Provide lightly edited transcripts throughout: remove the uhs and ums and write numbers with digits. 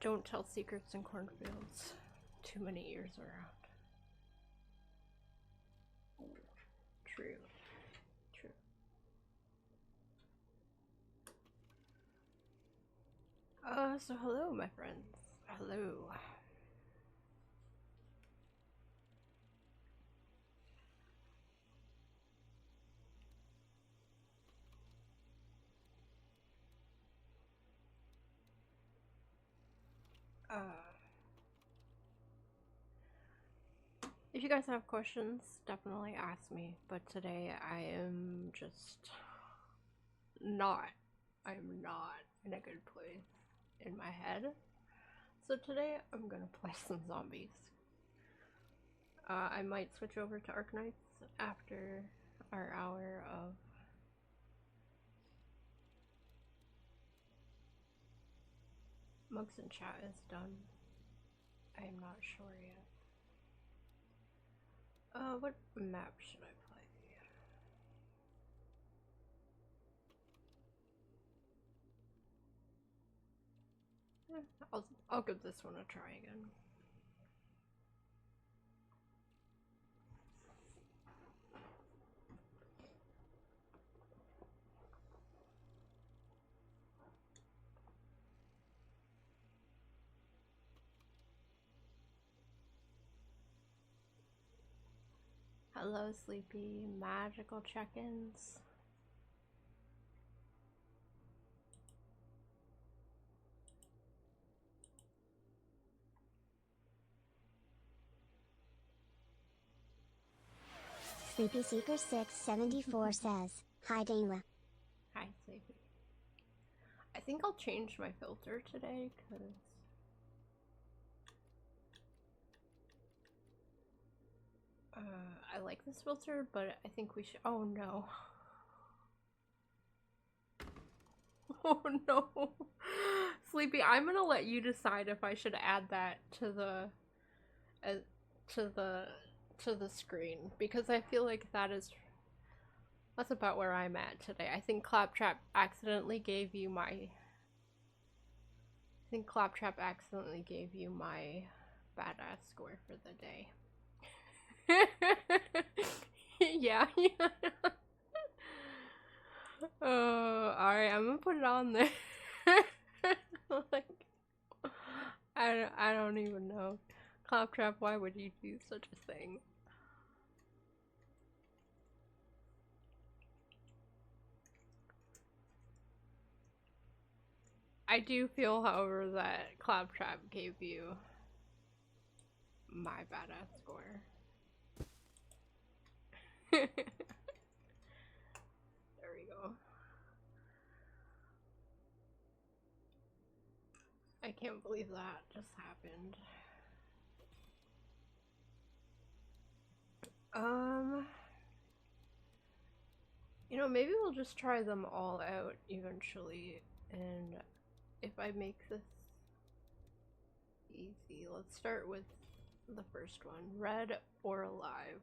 Don't tell secrets in cornfields. Too many ears around. True. True. So hello, my friends. Hello. If you guys have questions, definitely ask me. But today I am just not. I'm not in a good place in my head. So today I'm gonna play some zombies. I might switch over to Arknights after our hour of Mugs and Chat is done. I am not sure yet. What map should I play? I'll give this one a try again. Hello, Sleepy. Magical check-ins. Sleepy Seeker 674 says, "Hi Danelah." Hi, Sleepy. I think I'll change my filter today, because I like this filter, but I think we should— oh no. Oh no. Sleepy, I'm gonna let you decide if I should add that to the to the screen, because I feel like that's about where I'm at today. I think Claptrap accidentally gave you my badass score for the day. Yeah. Alright, I'm gonna put it on there. Like, I don't even know. Claptrap, why would you do such a thing? I do feel, however, that Claptrap gave you my badass score. There we go. I can't believe that just happened. You know, maybe we'll just try them all out eventually, and if I make this easy, let's start with the first one. Red or alive?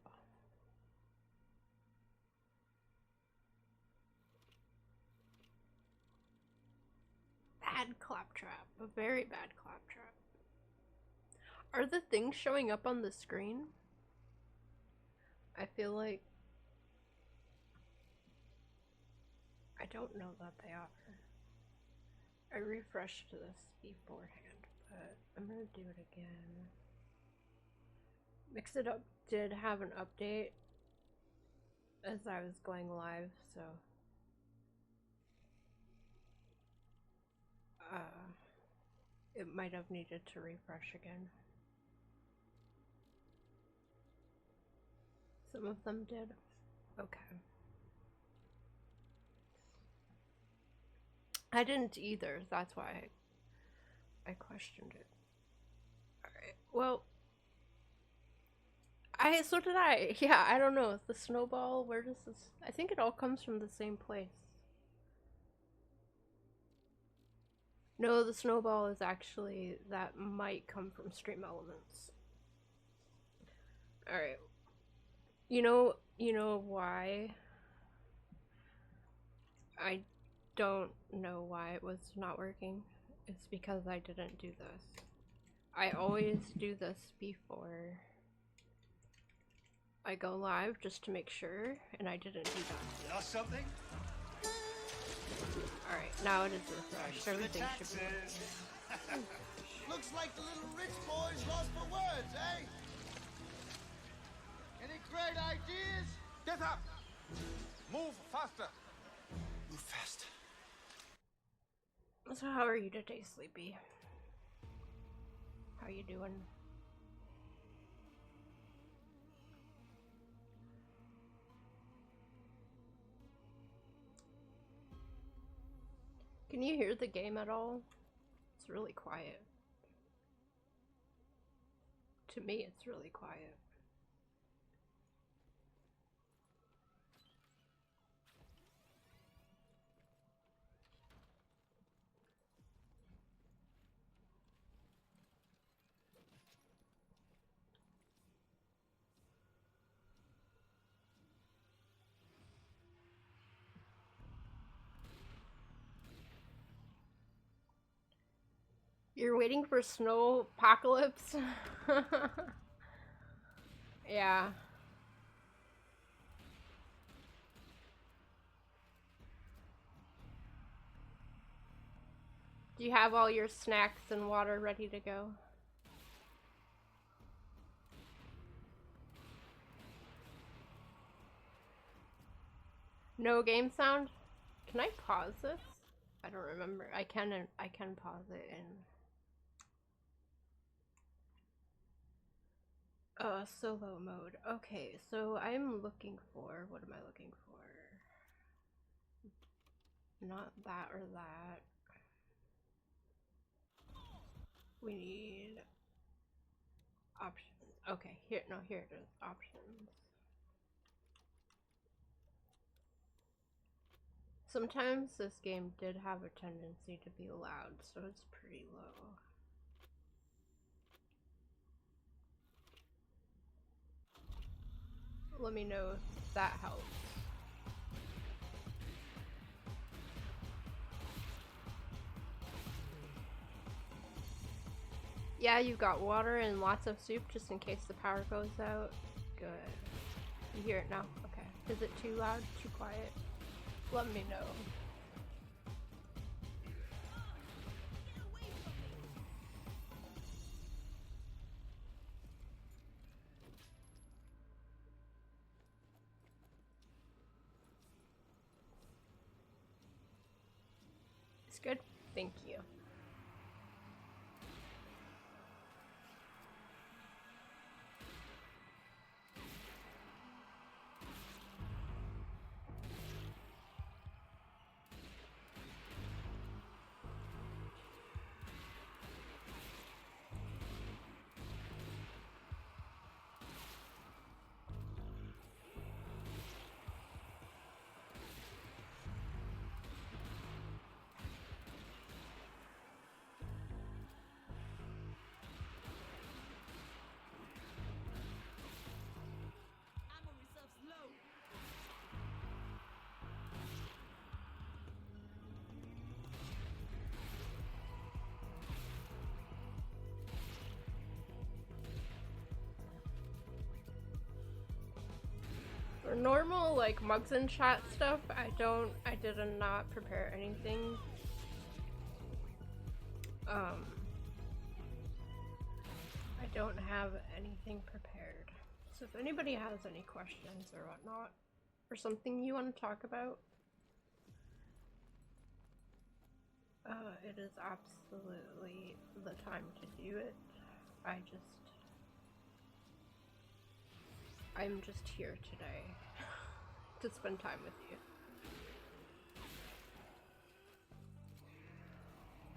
Bad Claptrap. A very bad Claptrap. Are the things showing up on the screen? I feel like I don't know that they are. I refreshed this beforehand, but I'm gonna do it again. Mix It Up did have an update as I was going live, so it might have needed to refresh again. Some of them did. Okay. I didn't either, that's why I questioned it. Alright, well, so did I. Yeah, I don't know. The snowball, where does this— I think it all comes from the same place. No, the snowball is actually— that might come from Stream Elements. Alright. You know why? I don't know why it was not working. It's because I didn't do this. I always do this before I go live just to make sure, and I didn't do that. Lost something? Alright, now it is refreshed. Everything should be okay. Looks like the little rich boy's lost for words, eh? Any great ideas? Get up! Move faster! Move fast. So how are you today, Sleepy? How you doing? Can you hear the game at all? It's really quiet. To me, it's really quiet. You're waiting for snow apocalypse? Yeah. Do you have all your snacks and water ready to go? No game sound? Can I pause this? I don't remember. I can pause it and solo mode. Okay, so I'm looking for, what am I looking for? Not that or that. We need options. Okay, here it is. Options. Sometimes this game did have a tendency to be loud, so it's pretty low. Let me know if that helps. Yeah, you got water and lots of soup just in case the power goes out. Good. You hear it now? Okay. Is it too loud? Too quiet? Let me know. It's good? Thank you. For normal, like, mugs and chat stuff, I did not prepare anything. I don't have anything prepared. So if anybody has any questions or whatnot, or something you want to talk about, it is absolutely the time to do it. I'm just here today to spend time with you.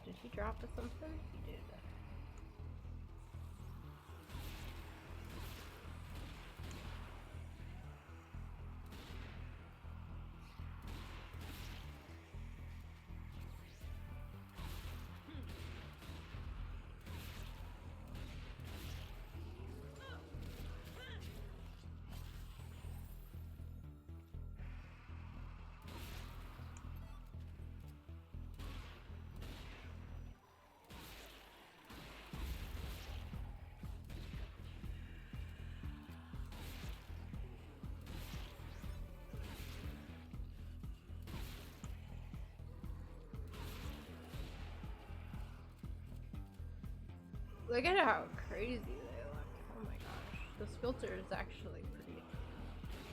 Did he drop us something? He did. Look at how crazy they look. Oh my gosh. This filter is actually pretty...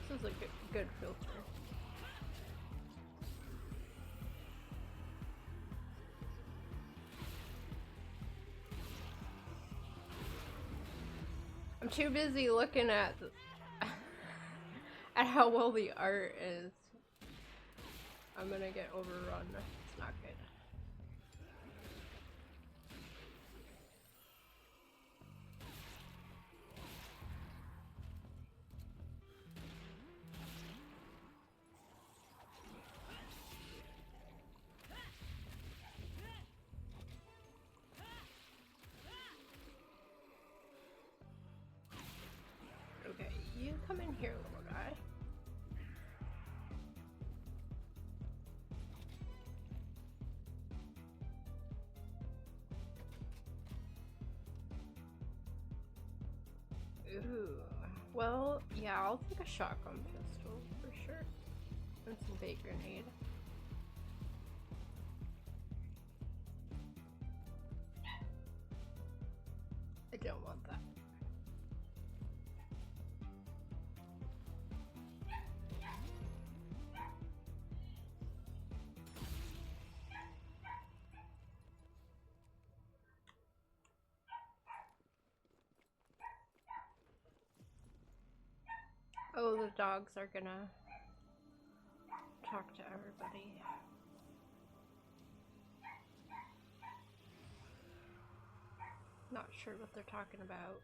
This is a good filter. I'm too busy looking at how well the art is. I'm gonna get overrun. It's not good. Okay, you come in here, little guy. Ooh. Well, yeah, I'll take a shotgun pistol for sure. And some bait grenade. I don't want that. Oh, the dogs are gonna talk to everybody. Not sure what they're talking about.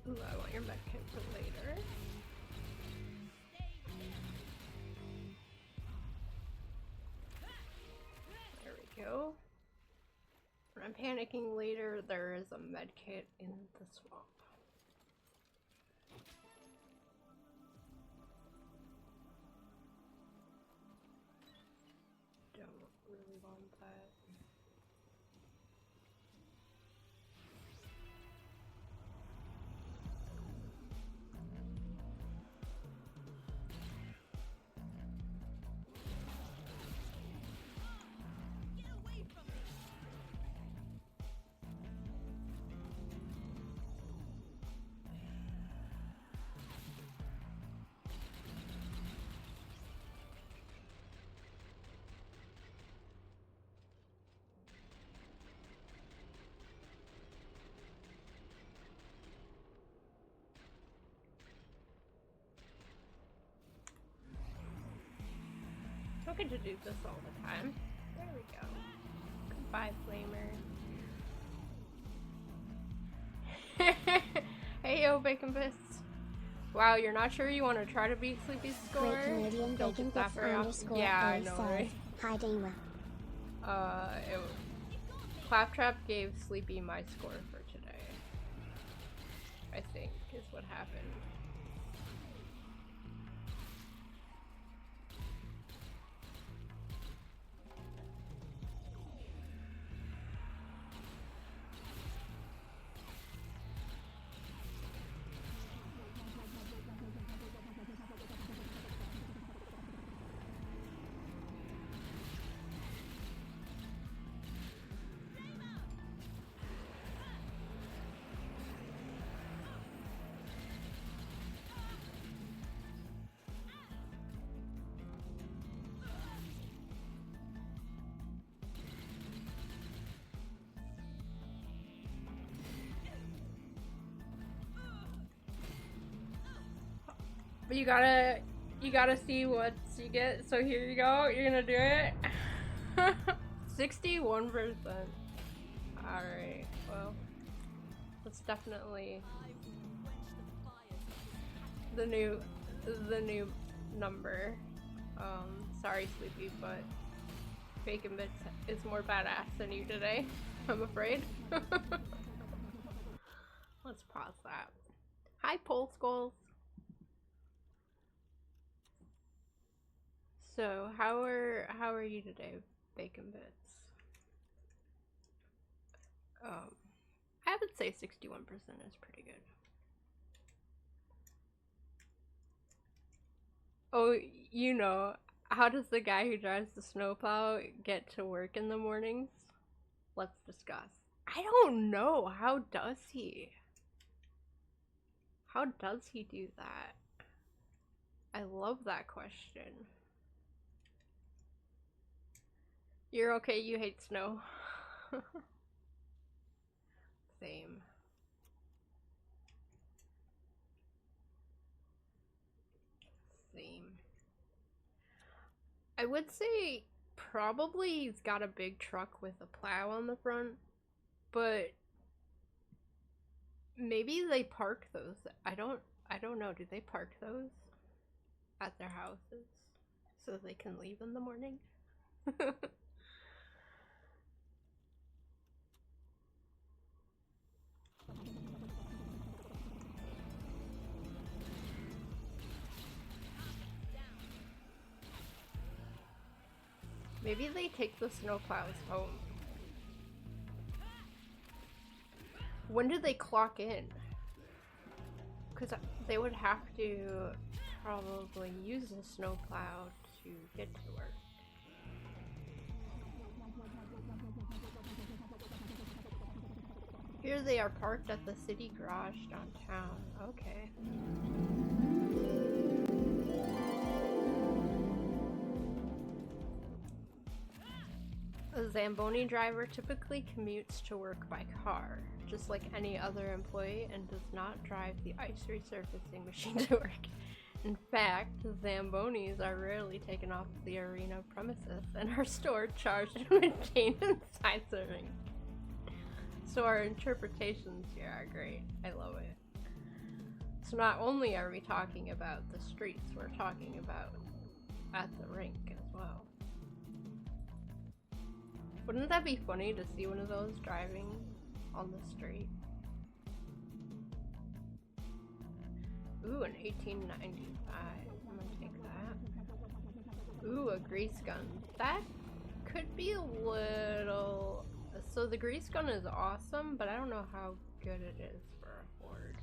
Ooh, I want your medkit for later. There we go. When I'm panicking later, there is a medkit in the swamp. Don't really want that. I don't get to do this all the time. There we go. Goodbye, Flamer. Hey, yo, Bacon Fists. Wow, you're not sure you want to try to beat Sleepy's score? Great Canadian Don't Bacon get that Bits very often. underscore Yeah, I A know, says, right? Hi Danelah. Claptrap gave Sleepy my score for today. I think is what happened. But you gotta see what you get. So here you go. You're gonna do it. 61%. Alright, well, that's definitely the new number. Sorry, Sleepy, but Bacon Bits is more badass than you today, I'm afraid. Let's pause that. Hi, Pole Skulls. So, how are you today, Bacon Bits? I would say 61% is pretty good. Oh, you know, how does the guy who drives the snowplow get to work in the mornings? Let's discuss. I don't know. How does he? How does he do that? I love that question. You're okay, you hate snow. Same. Same. I would say probably he's got a big truck with a plow on the front, but maybe they park those. I don't know. Do they park those at their houses so they can leave in the morning? Maybe they take the snowplows home. When do they clock in? Because they would have to probably use a snowplow to get to work. Here they are parked at the city garage downtown. Okay. A Zamboni driver typically commutes to work by car, just like any other employee, and does not drive the ice resurfacing machine to work. In fact, Zambonis are rarely taken off the arena premises and are stored, charged, and maintained inside serving. So our interpretations here are great. I love it. So not only are we talking about the streets, we're talking about at the rink as well. Wouldn't that be funny to see one of those driving on the street? Ooh, an 1895. I'm gonna take that. Ooh, a grease gun. That could be a little... So the grease gun is awesome, but I don't know how good it is for a horde.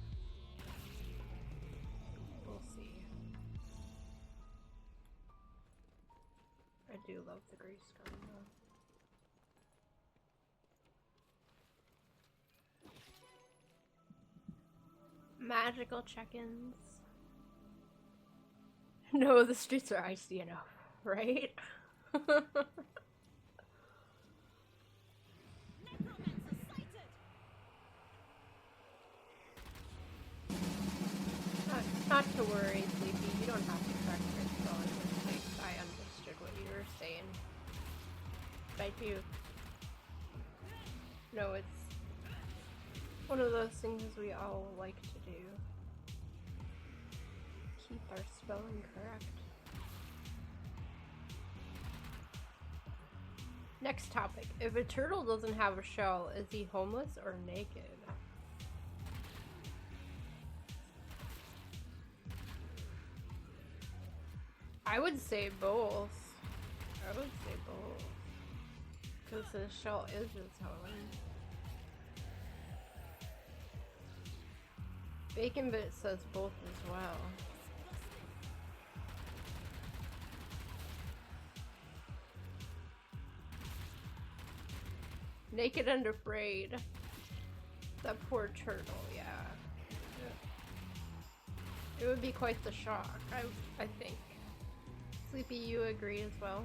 We'll see. I do love the grease gun though. Magical check-ins. No, the streets are icy enough, right? Not to worry, Sleepy. You don't have to correct yourself on mistakes. I understood what you were saying. But I do. No, it's one of those things we all like to do. Keep our spelling correct. Next topic. If a turtle doesn't have a shell, is he homeless or naked? I would say both. I would say both. Because his shell is his home. Bacon Bit says both as well. Naked and afraid. That poor turtle, yeah. It would be quite the shock, I think. Sleepy, you agree as well?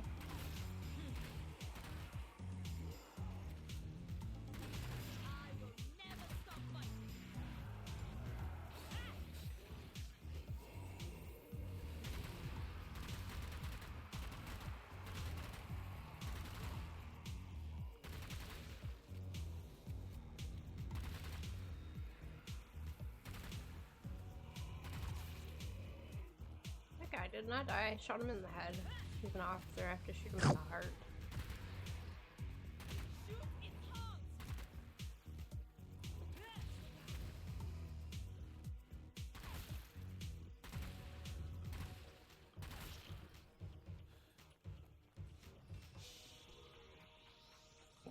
did not die. I shot him in the head. He's an officer. I have to shoot him in the heart.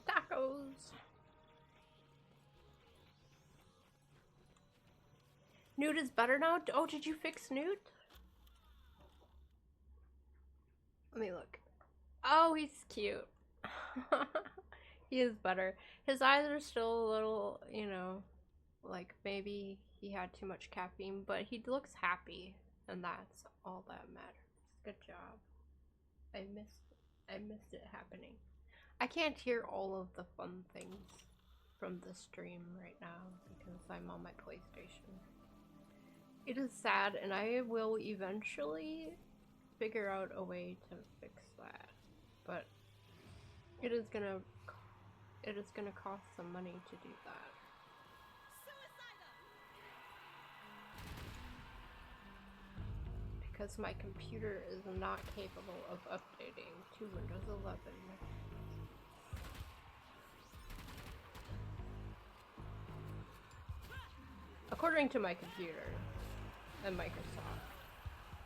Tacos. Newt is better now? Oh, did you fix Newt? Let me look. Oh, he's cute. He is better. His eyes are still a little, you know, like maybe he had too much caffeine, but he looks happy, and that's all that matters. Good job. I missed it happening. I can't hear all of the fun things from the stream right now because I'm on my PlayStation. It is sad, and I will eventually figure out a way to fix that, but it is gonna cost some money to do that. Because my computer is not capable of updating to Windows 11. According to my computer and Microsoft.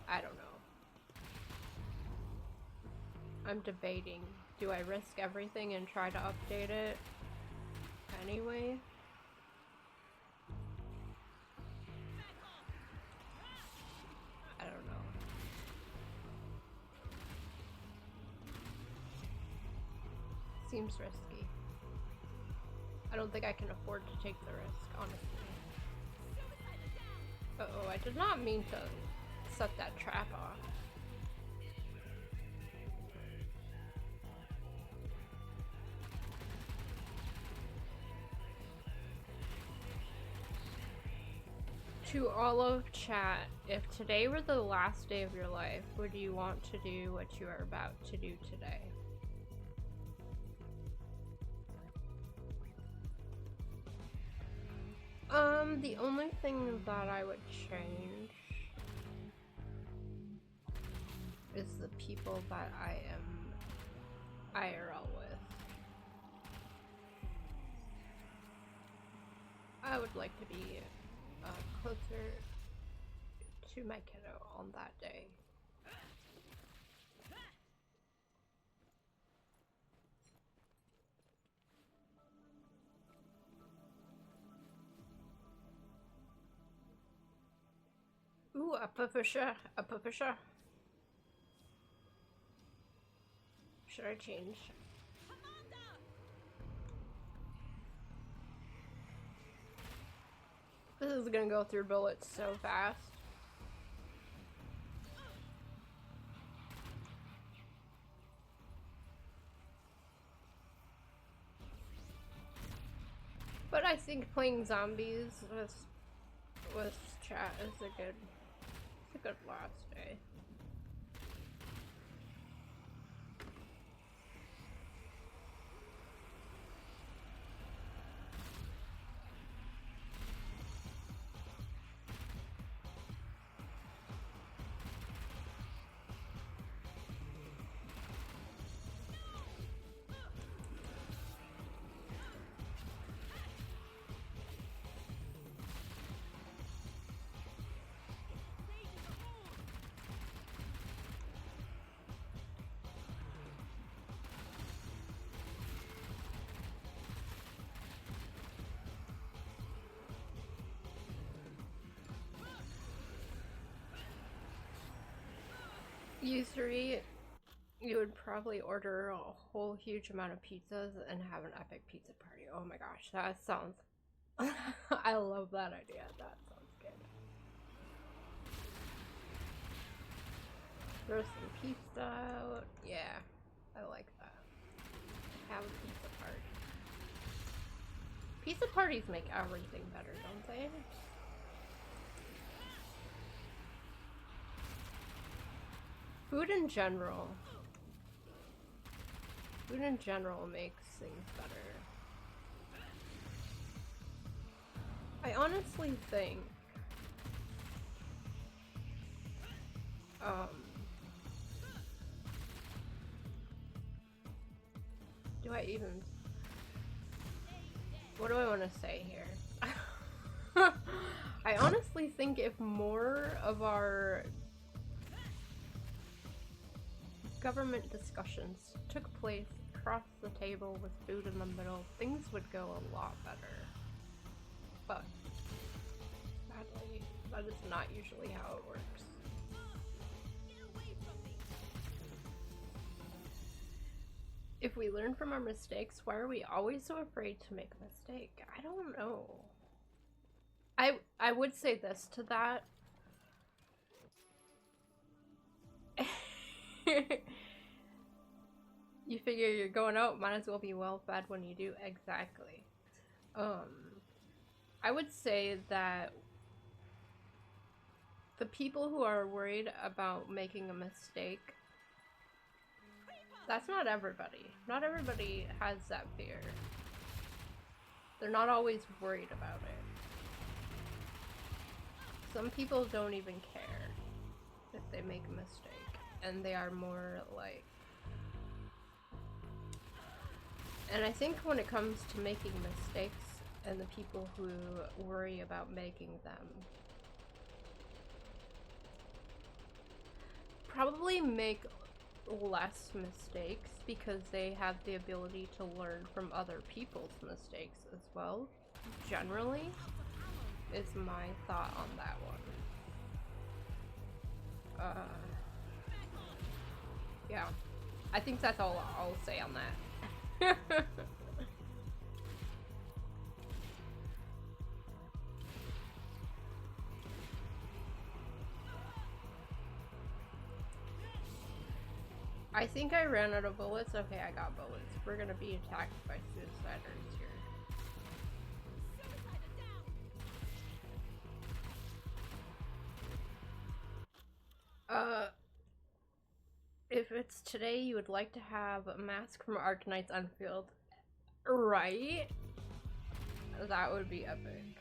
I don't know. I'm debating. Do I risk everything and try to update it anyway? I don't know. Seems risky. I don't think I can afford to take the risk, honestly. Uh-oh, I did not mean to set that trap off. To all of chat, if today were the last day of your life, would you want to do what you are about to do today? The only thing that I would change is the people that I am IRL with. I would like to be closer to my kiddo on that day. Ooh, a puffer. Should I change? This is gonna go through bullets so fast. But I think playing zombies with chat is a good last day. You three, you would probably order a whole huge amount of pizzas and have an epic pizza party. Oh my gosh, that sounds... I love that idea. That sounds good. Throw some pizza out. Yeah, I like that. Have a pizza party. Pizza parties make everything better, don't they? Food in general makes things better. I honestly think What do I want to say here? I honestly think if more of our government discussions took place across the table with food in the middle, things would go a lot better. But sadly, that is not usually how it works. If we learn from our mistakes, why are we always so afraid to make a mistake? I don't know. I would say this to that. You figure you're going out, might as well be well fed when you do. Exactly. I would say that the people who are worried about making a mistake, that's not everybody. Not everybody has that fear. They're not always worried about it. Some people don't even care if they make a mistake, and they are more like... And I think when it comes to making mistakes and the people who worry about making them, probably make less mistakes because they have the ability to learn from other people's mistakes as well, generally, is my thought on that one. Yeah, I think that's all I'll say on that. I think I ran out of bullets. Okay, I got bullets. We're gonna be attacked by suiciders here. If it's today, you would like to have a mask from Arknights Unfield, right? That would be epic.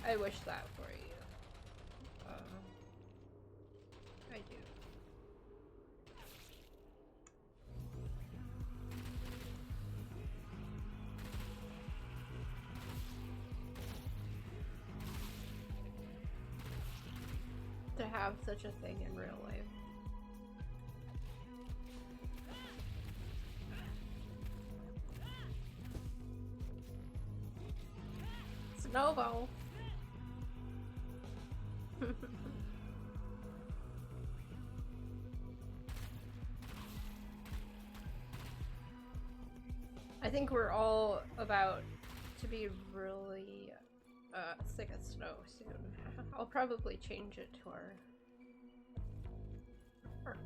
I wish that for you. I do. To have such a thing in real life. Snowball. I think we're all about to be really sick of snow soon. I'll probably change it to our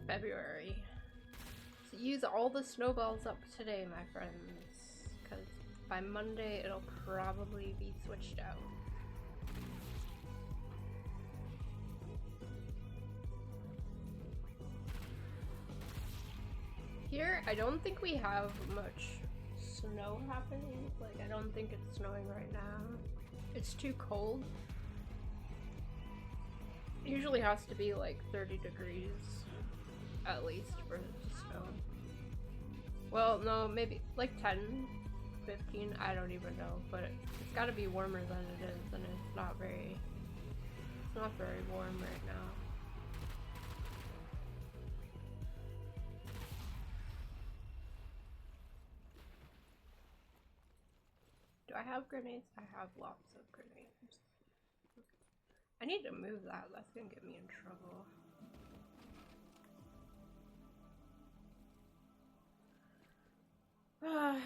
February. So use all the snowballs up today, my friends, because by Monday it'll probably be switched out. Here, I don't think we have much snow happening. Like, I don't think it's snowing right now. It's too cold. It usually has to be like 30 degrees at least for it to snow. Well, no, maybe like 10, 15, I don't even know, but it's gotta be warmer than it is, and it's not very warm right now. Do I have grenades? I have lots of grenades. I need to move that. That's gonna get me in trouble.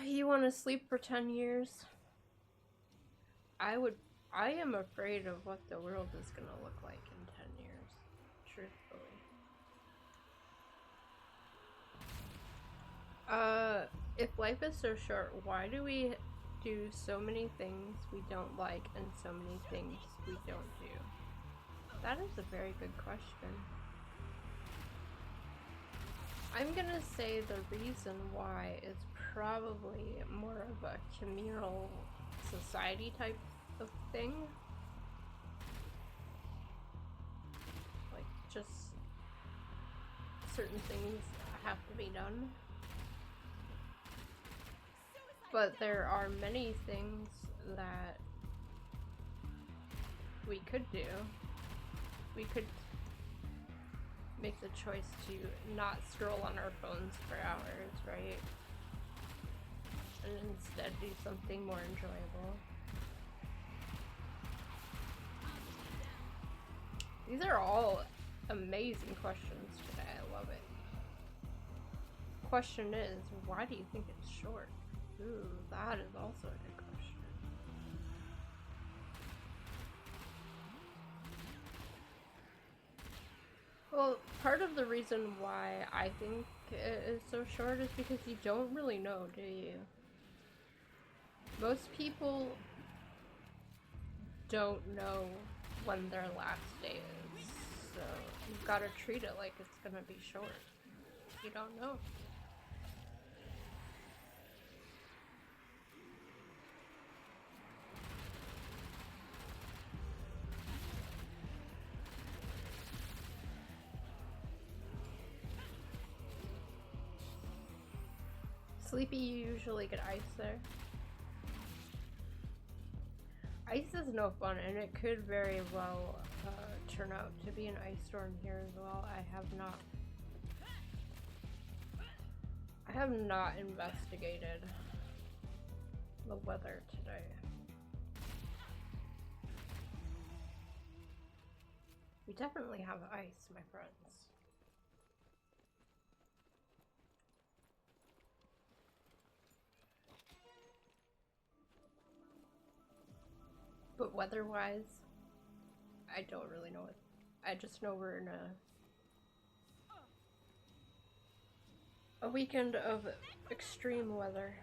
You want to sleep for 10 years? I am afraid of what the world is gonna look like in 10 years. Truthfully. If life is so short, why do we do so many things we don't like and so many things we don't do? That is a very good question. I'm gonna say the reason why is probably more of a communal society type of thing. just certain things have to be done. But there are many things that we could do. We could make the choice to not scroll on our phones for hours, right? And instead do something more enjoyable. These are all amazing questions today. I love it. Question is, why do you think it's short? Ooh, that is also a good question. Well, part of the reason why I think it is so short is because you don't really know, do you? Most people don't know when their last day is, so you've got to treat it like it's gonna be short. You don't know. Sleepy, you usually get ice there. Ice is no fun, and it could very well turn out to be an ice storm here as well. I have not investigated the weather today. We definitely have ice, my friends. But weather-wise, I don't really know it. I just know we're in a weekend of extreme weather.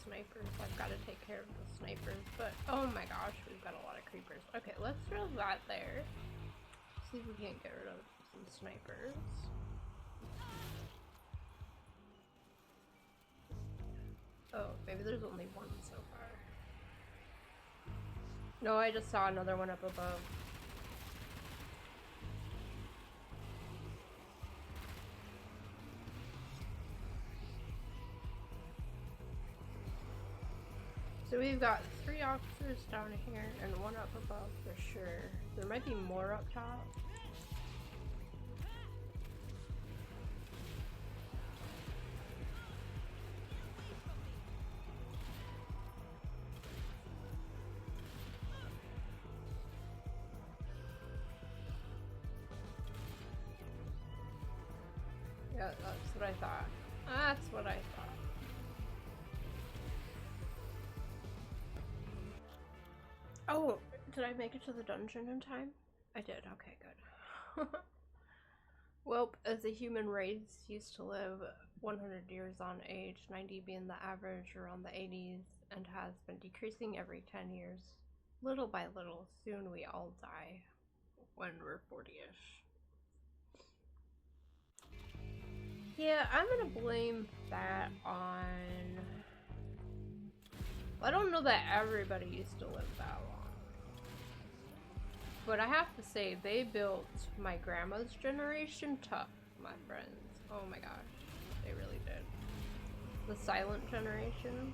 Snipers. I've got to take care of the snipers, but oh my gosh, we've got a lot of creepers. Okay, let's throw that there. See if we can't get rid of some snipers. Oh, maybe there's only one so far. No, I just saw another one up above. So we've got 3 officers down here and 1 up above for sure. There might be more up top. Yeah, that's what I thought. That's what I thought. Oh, did I make it to the dungeon in time? I did, okay, good. Well, as the human race used to live 100 years on age, 90 being the average around the 80s, and has been decreasing every 10 years. Little by little, soon we all die when we're 40-ish. Yeah, I'm gonna blame that on... I don't know that everybody used to live that long. But I have to say, they built my grandma's generation tough, my friends. Oh my gosh, they really did. The silent generation.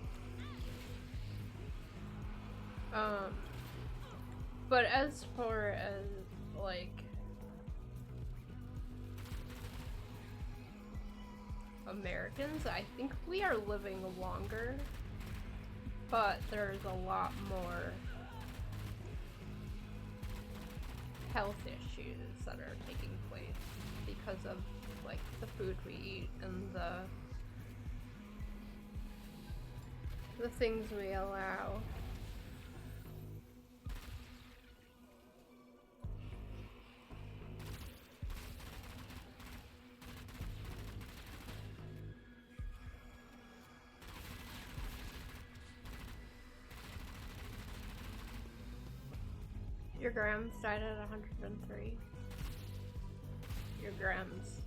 But as far as, like, Americans, I think we are living longer, but there's a lot more health issues that are taking place because of, like, the food we eat and the things we allow. Your grams died at 103. Your Grams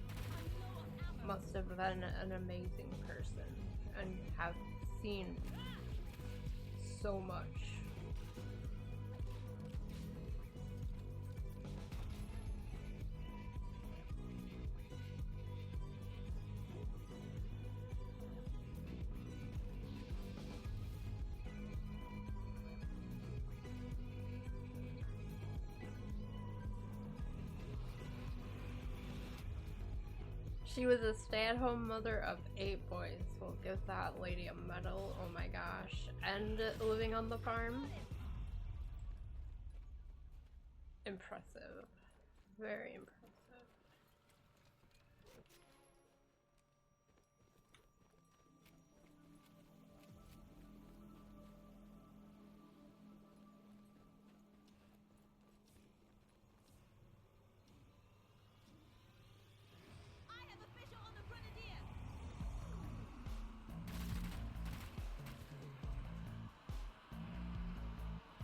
must have been an amazing person and have seen so much. She was a stay-at-home mother of 8 boys. We'll give that lady a medal. Oh my gosh. And living on the farm. Impressive. Very impressive.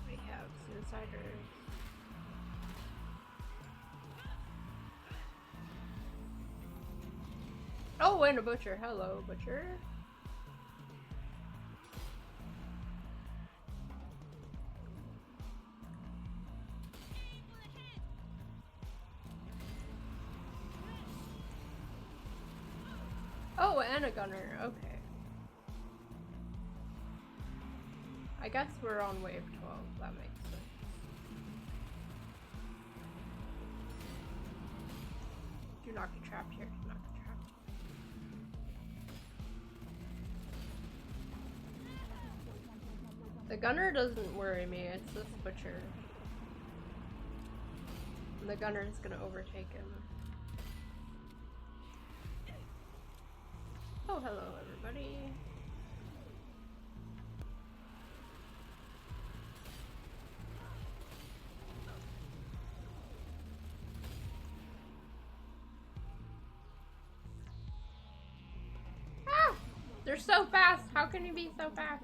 We have suiciders. Oh, and a butcher. Hello, butcher. Oh, and a gunner. Okay. I guess we're on wave 12. That makes sense. Do not get trapped here. Do not get trapped. The gunner doesn't worry me. It's this butcher. And the gunner is gonna overtake him. Oh, hello, everybody. Ah! They're so fast! How can you be so fast?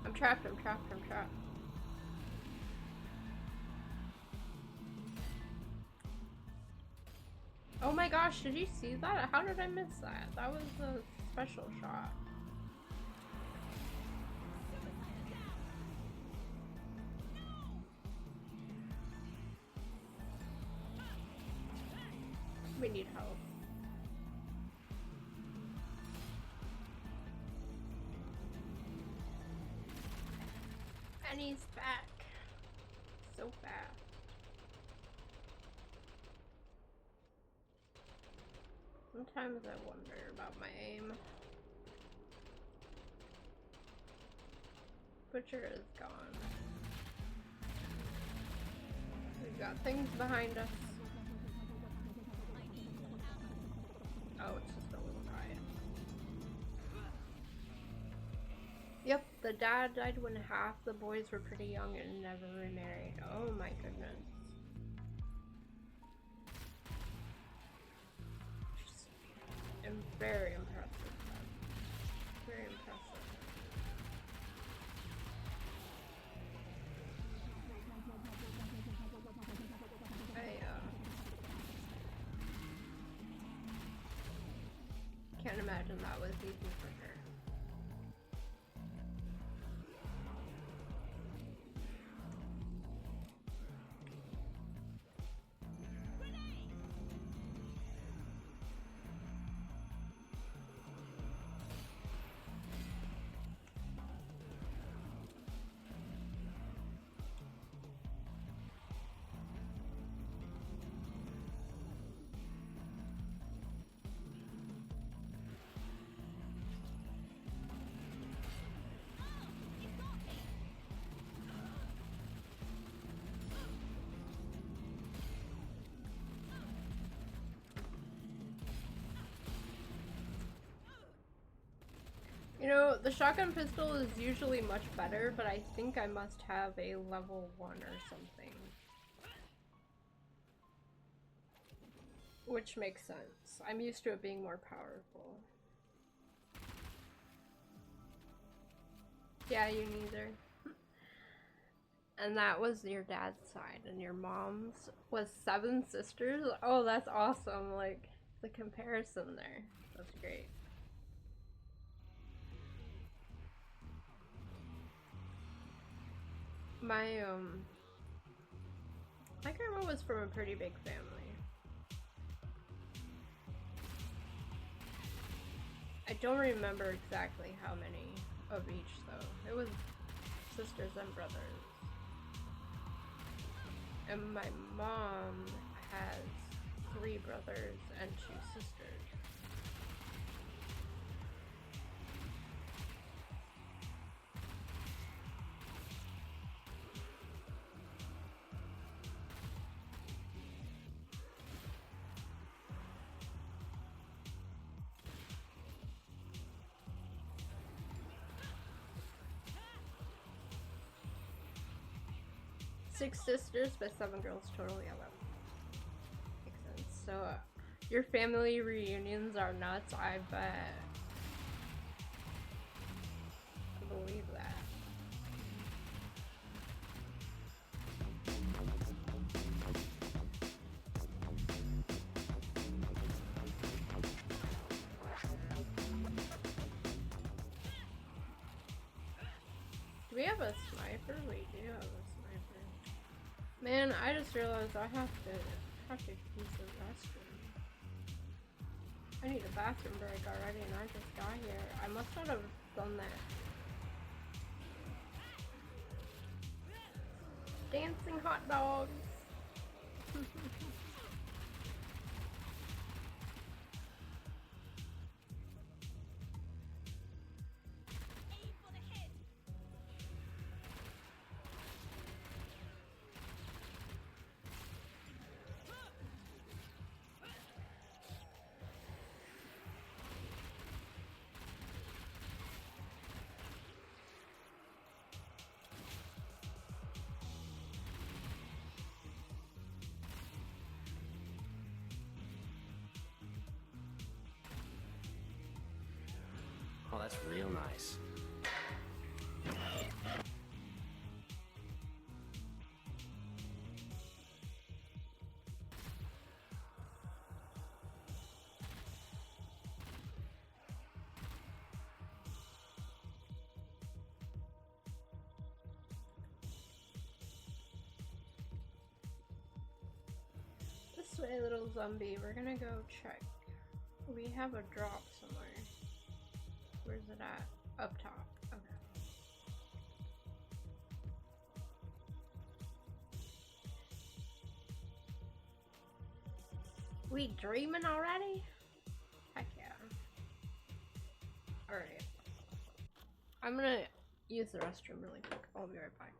I'm trapped, I'm trapped, I'm trapped. Oh my gosh, did you see that? How did I miss that? That was a special shot. We need help. And he's back. So fast. Sometimes I wonder about my aim. Butcher is gone. We've got things behind us. Oh, it's just a little guy. Yep, the dad died when half the boys were pretty young and never remarried. Oh my goodness. Very impressive. Very impressive. I can't imagine that was easy for her. You know, the shotgun pistol is usually much better, but I think I must have a level 1 or something. Which makes sense. I'm used to it being more powerful. Yeah, you neither. And that was your dad's side, and your mom's was 7 sisters? Oh, that's awesome. Like, the comparison there. That's great. My grandma was from a pretty big family. I don't remember exactly how many of each, though. It was sisters and brothers. And my mom has 3 brothers and 2 sisters. Six sisters, but 7 girls total. Yeah, that makes sense. So, your family reunions are nuts, I bet. I believe that. Do we have a sniper? We do have a sniper. Man, I just realized I have to use the restroom. I need a bathroom break already, and I just got here. I must not have done that. Dancing hot dogs. Oh, that's real nice. This way, little zombie. We're gonna go check. We have a drop somewhere. Where's it at? Up top. Okay. We dreaming already? Heck yeah. Alright. I'm gonna use the restroom really quick. I'll be right back.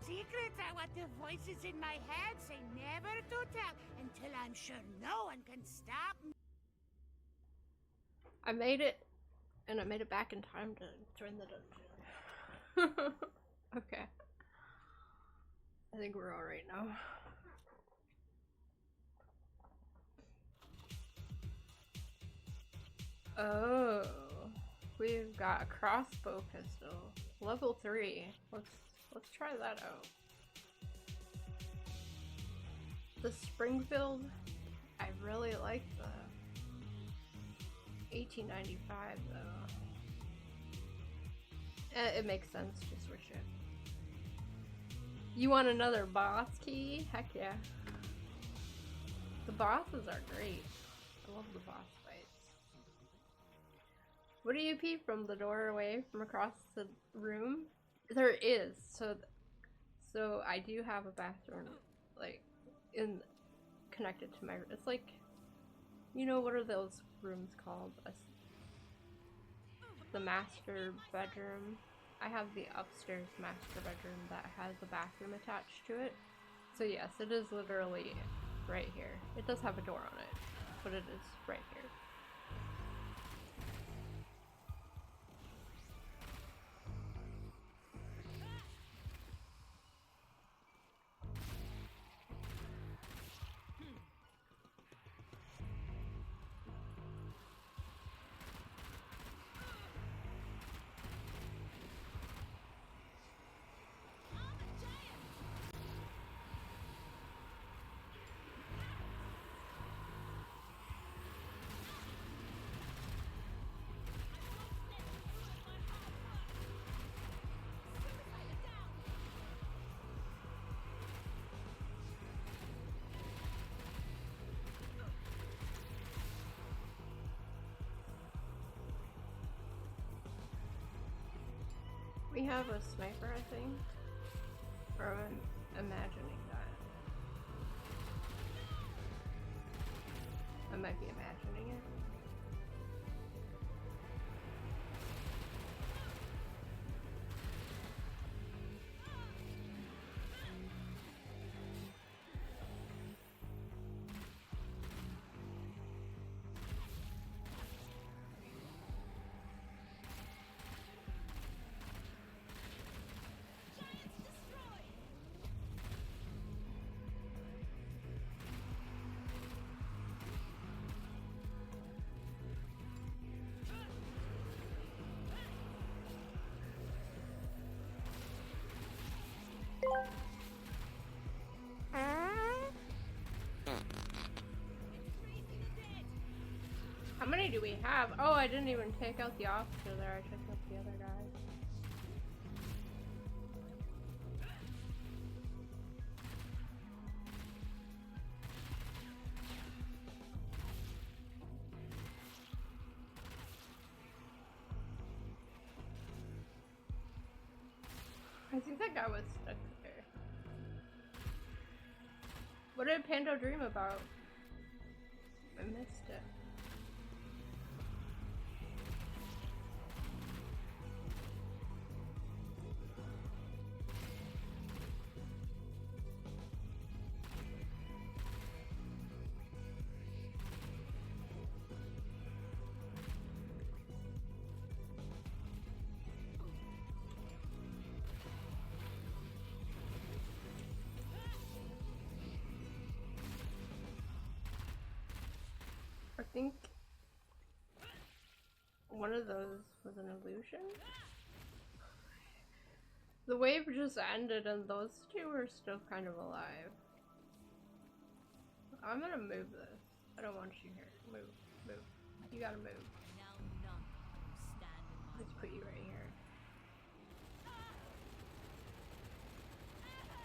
Secrets are what the voices in my head say never to tell until I'm sure no one can stop me. I made it, and I made it back in time to join the dungeon. Okay. I think we're alright now. Oh, we've got a crossbow pistol, level 3. Let's try that out. The Springfield, I really like the 1895 though. It makes sense to switch it. You want another boss key? Heck yeah. The bosses are great. I love the boss fights. What do you peep from the doorway from across the room? There is. So I do have a bathroom, like, connected to my. It's like, you know, what are those rooms called? The master bedroom. I have the upstairs master bedroom that has a bathroom attached to it. So yes, it is literally right here. It does have a door on it, but it is right here. We have a sniper, I think. Or I'm imagining that. I might be imagining it. How many do we have? Oh, I didn't even take out the officer there. I took out the other guy. I think that guy was stuck there. What did Pando dream about? I missed it. I think one of those was an illusion. The wave just ended and those two are still kind of alive. I'm gonna move this. I don't want you here. Move, move. You gotta move. Let's put you right here.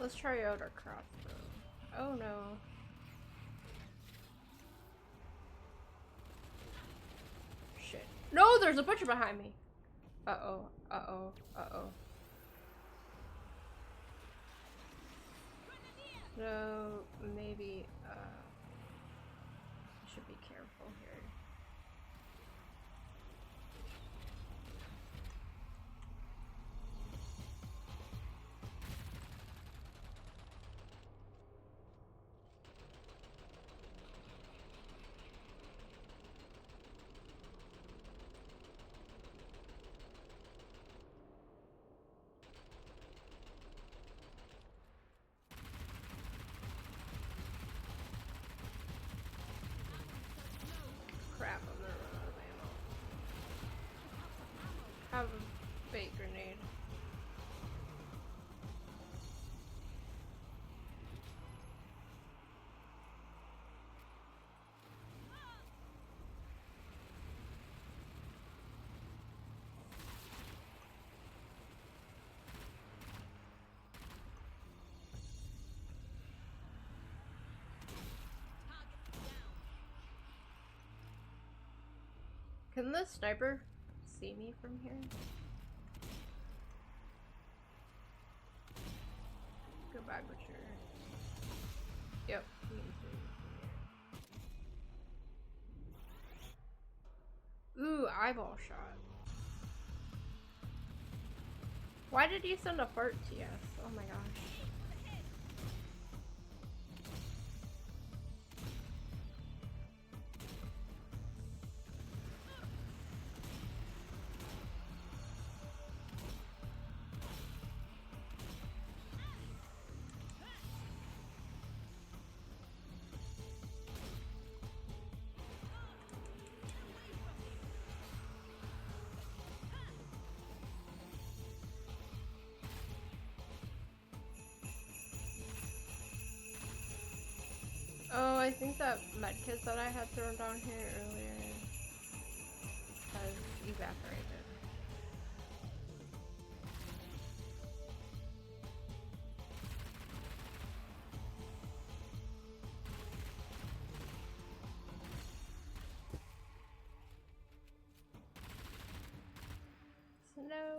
Let's try out our crossbow. Oh no. Shit. No, there's a butcher behind me. Uh-oh, uh-oh, uh-oh. So, maybe, I should be careful here. Can the sniper see me from here? Goodbye, butcher. Yep, he can see me. Ooh, eyeball shot. Why did you send a fart TS? Oh my gosh. Oh, I think that medkit that I had thrown down here earlier has evaporated. Snow.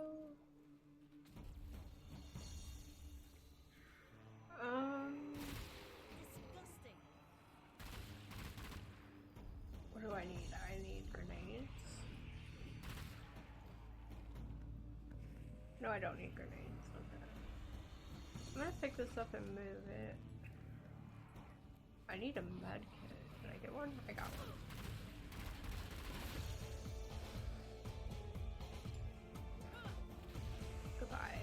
What do I need? I need grenades. No, I don't need grenades. Okay. I'm gonna pick this up and move it. I need a med kit. Did I get one? I got one. Goodbye.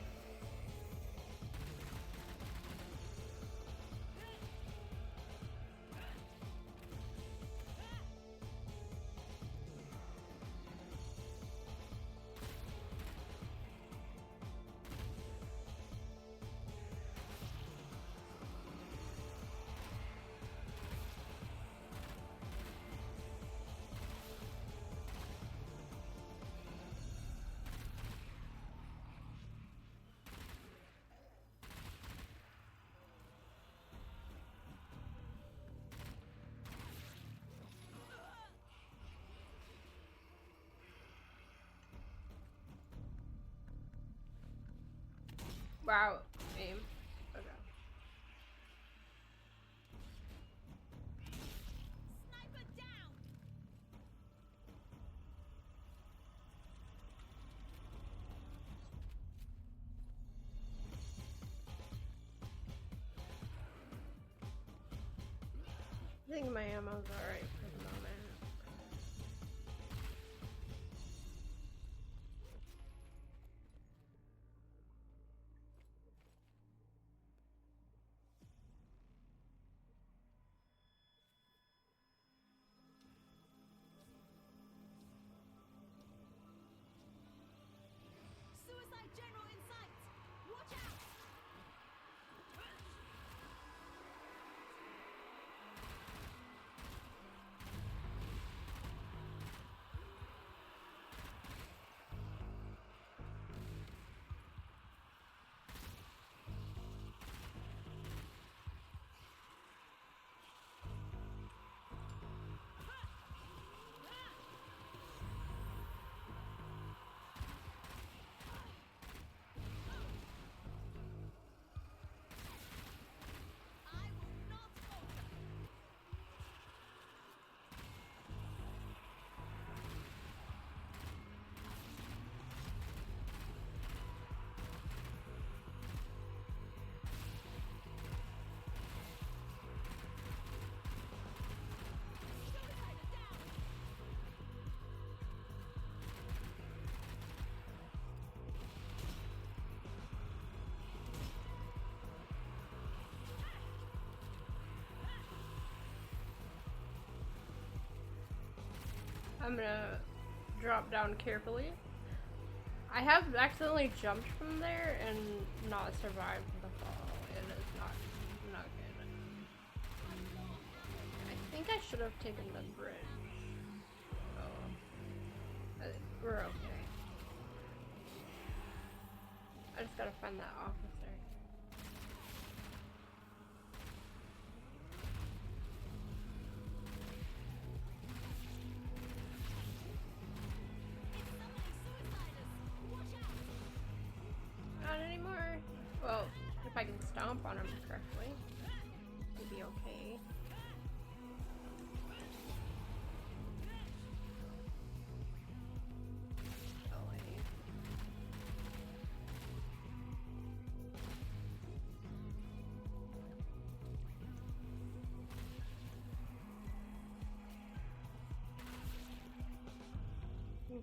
Wow, aim. Okay. Sniper down. I think my ammo's alright for the moment. Suicide general in sight. Watch out. I will not falter. Suicide down. I'm gonna drop down carefully. I have accidentally jumped from there and not survived the fall. It is not good. I think I should have taken the bridge. Oh, we're okay. I just gotta find that officer. Well, if I can stomp on him correctly, it'll be okay.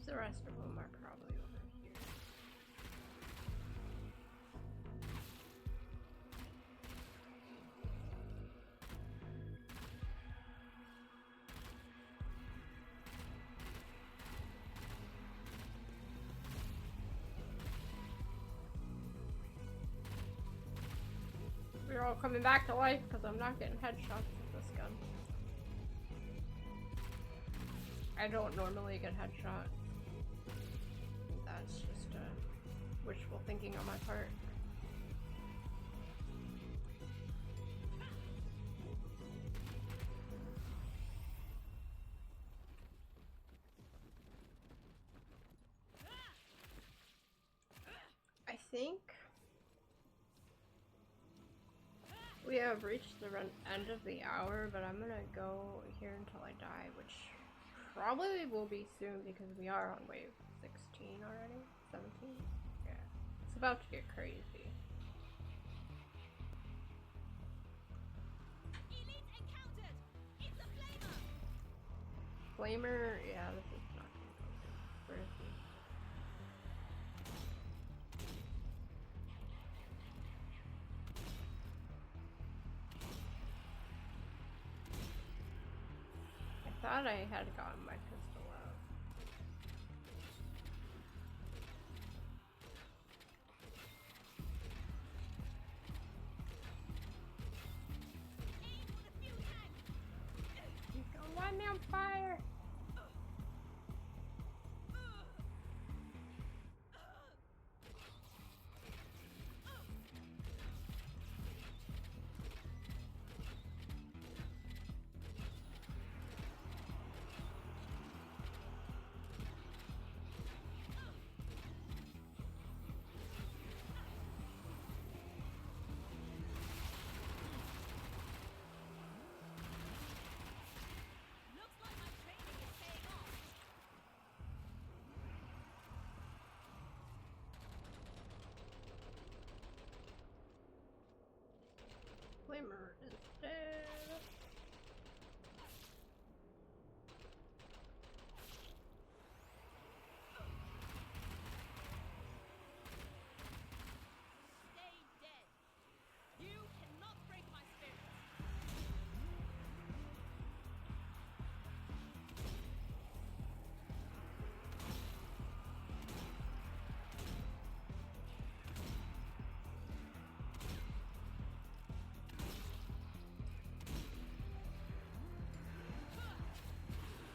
The rest of them are probably over here. We're all coming back to life because I'm not getting headshots with this gun. I don't normally get headshots. That's just wishful thinking on my part. I think we have reached the end of the hour, but I'm gonna go here until I die, which probably will be soon because we are on wave 16 already. 17? Yeah. It's about to get crazy. Elite encountered! It's a flamer! Flamer? Yeah, this is not gonna go good. Where is he? I thought I had gotten my pistol out. He's gonna light me on fire! Looks like my training is paying off. Flamer is dead. Stay dead. You cannot break my spirit.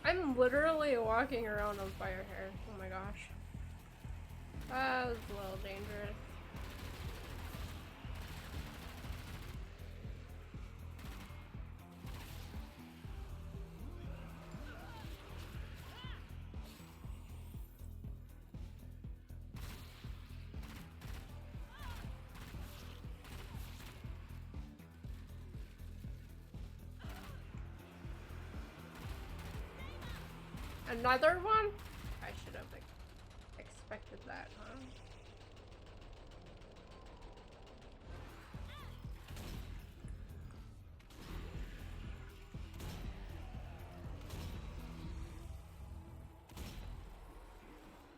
I'm literally walking around on fire here. Oh my gosh. That was a little dangerous. Another one? I should have expected that, huh?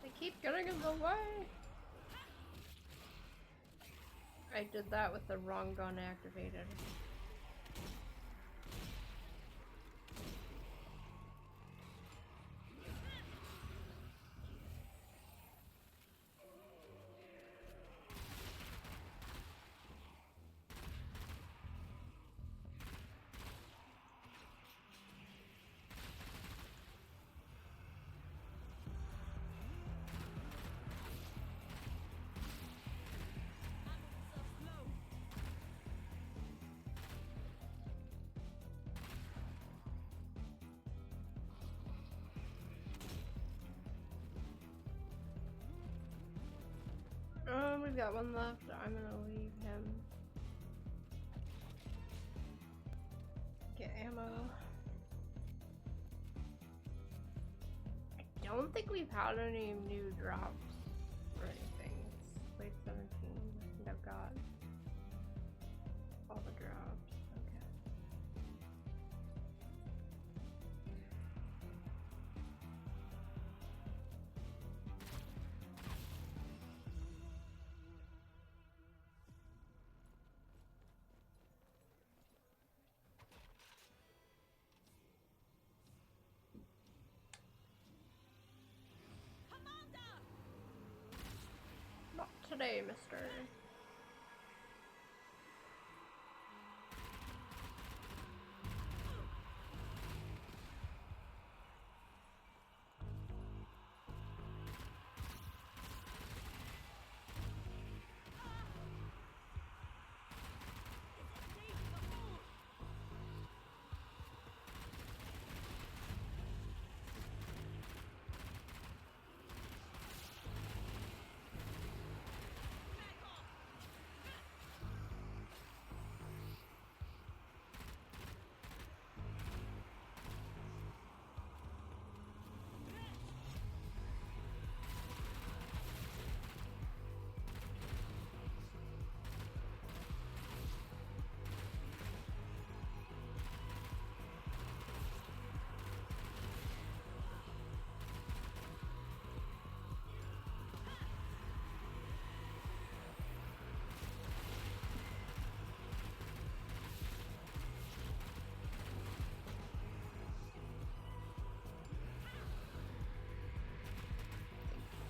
They keep getting in the way. I did that with the wrong gun activated. We've got one left. I'm gonna leave ammo. I don't think we've had any new drops or anything. It's late 17. I think I've got all the drops. Okay. Not today, mister.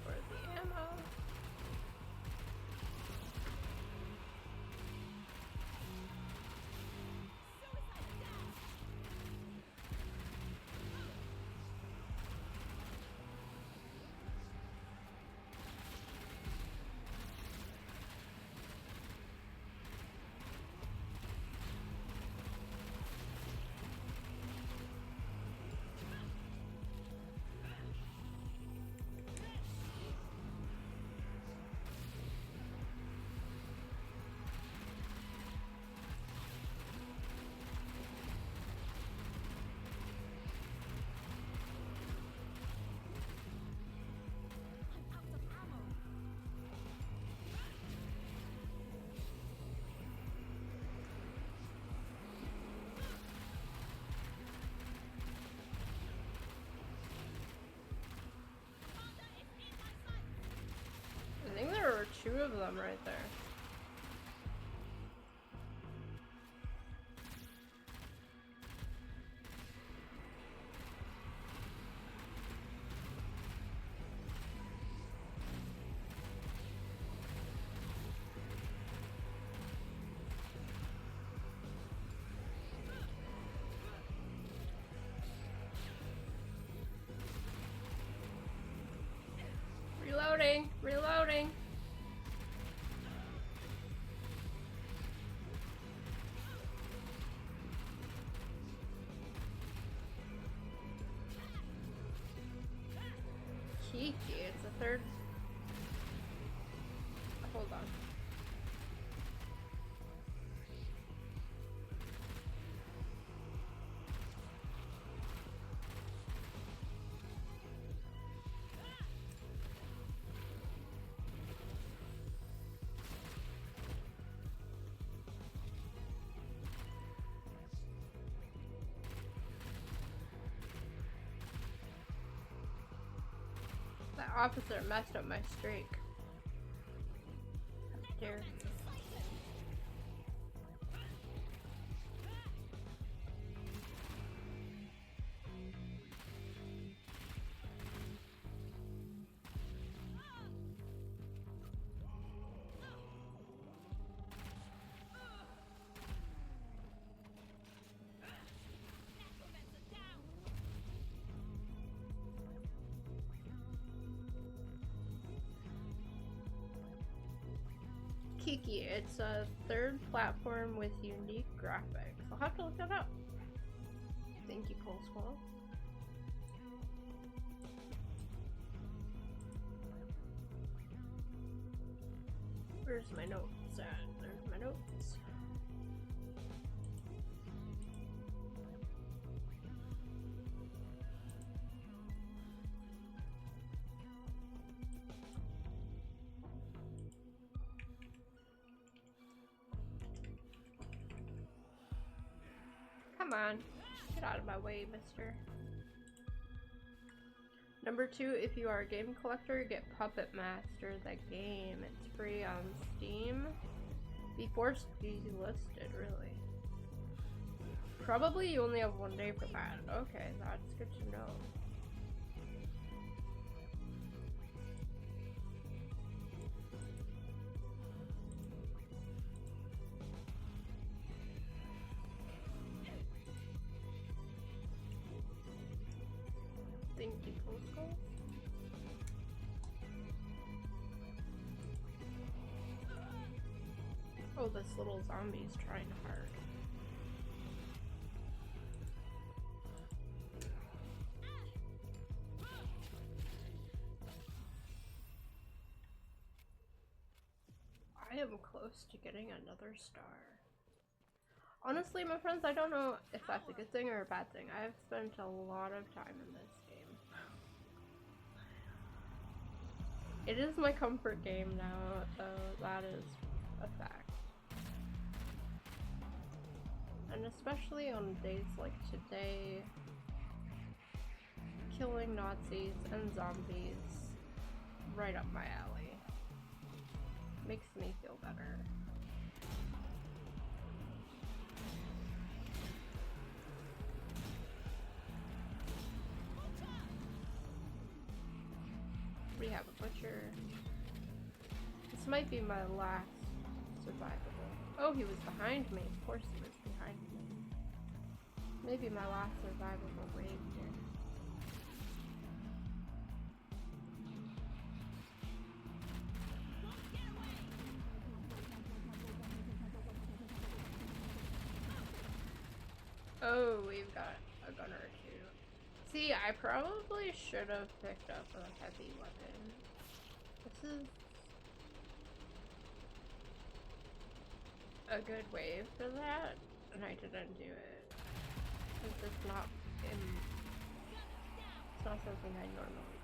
For the ammo. I think there were 2 of them right there. Reloading! Reloading! Kiki, it's a third. Hold on. That officer messed up my streak. How dare he. Kiki, it's a third platform with unique graphics. I'll have to look that up. Thank you, Pole Squall. Where's my notes at? There's my notes. Come on. Get out of my way, mister. Number 2, if you are a game collector, get Puppet Master, the game. It's free on Steam. Be forced to be listed, really. Probably you only have 1 day for that. Okay, that's good to know. Thinky Postal. Oh, this little zombie's trying hard. I am close to getting another star. Honestly, my friends, I don't know if that's a good thing or a bad thing. I have spent a lot of time in this game. It is my comfort game now, though, that is a fact. And especially on days like today, killing Nazis and zombies, right up my alley. Makes me feel better. We have a butcher. This might be my last survivable. Oh, he was behind me. Of course he was behind me. Maybe my last survivable wave here. Oh, we've got a gunner or two. See, I probably should have picked up a heavy weapon. This is a good wave for that, and I didn't do it. It's not it's not something I normally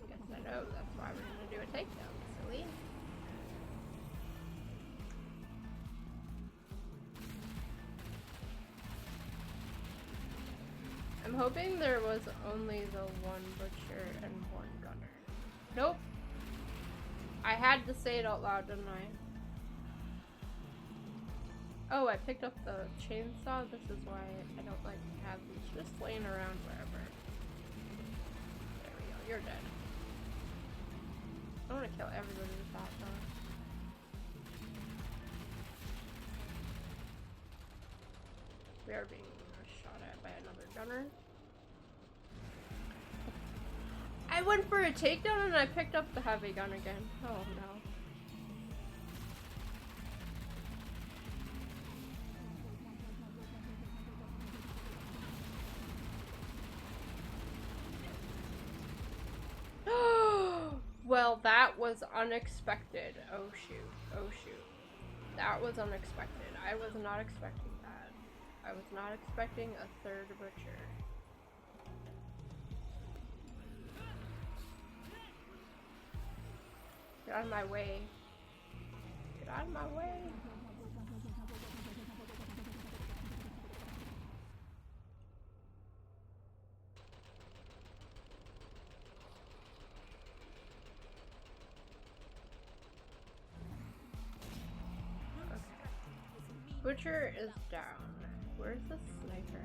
do. Guess I know, that's why we're gonna do a takedown, silly. I'm hoping there was only the 1 butcher and 1 gunner. Nope. I had to say it out loud, didn't I? Oh, I picked up the chainsaw. This is why I don't like to have these just laying around wherever. There we go. You're dead. I want to kill everybody with that, though. We are being shot at by another gunner. I went for a takedown and I picked up the heavy gun again. Oh no. Well, that was unexpected. Oh shoot. Oh shoot. That was unexpected. I was not expecting that. I was not expecting a 3rd butcher. Get out of my way. Get out of my way. Okay. Butcher is down. Where's the sniper at?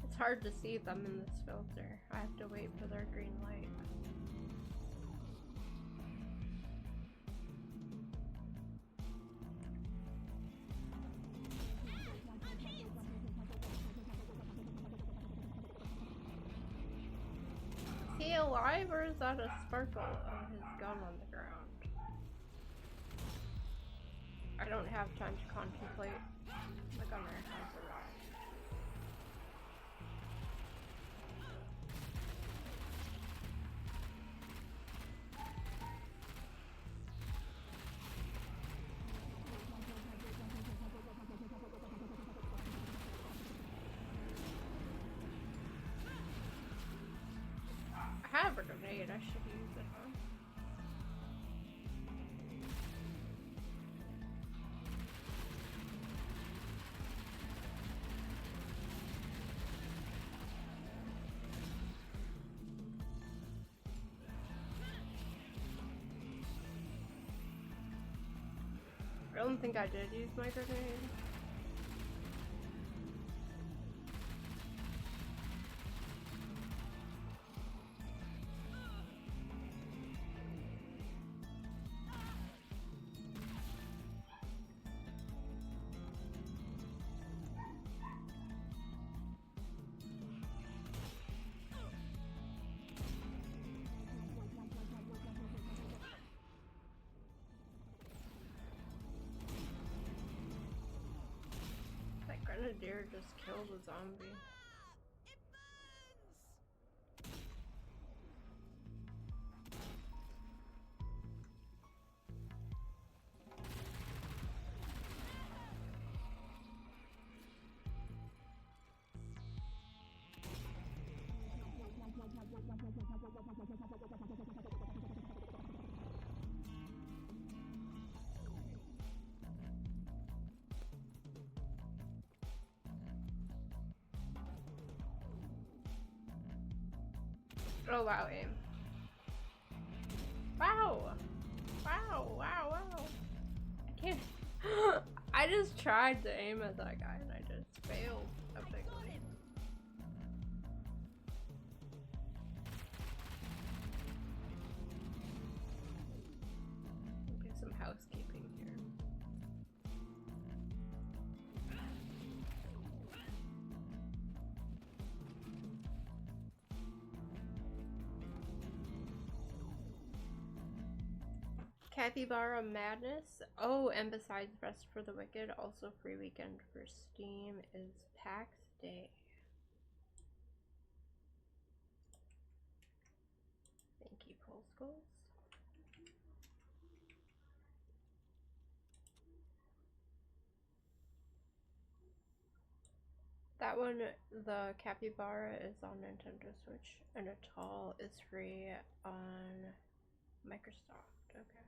It's hard to see them in this filter. I have to wait for their green light. Is he alive or is that a sparkle of his gun on the ground? I don't have time to contemplate. The gunner has arrived. grenade. I should use it, huh? I don't think I did use my grenade. Grenadier just killed a zombie. It burns! Oh wow, aim. Wow! Wow, wow, wow. I can't. I just tried to aim at that guy and I just failed epically. Do some housekeeping here. Capybara Madness. Oh, and besides Rest for the Wicked, also free weekend for Steam is PAX Day. Thank you, Pulse Goals. That one, the Capybara, is on Nintendo Switch, and Atal is free on Microsoft. Okay.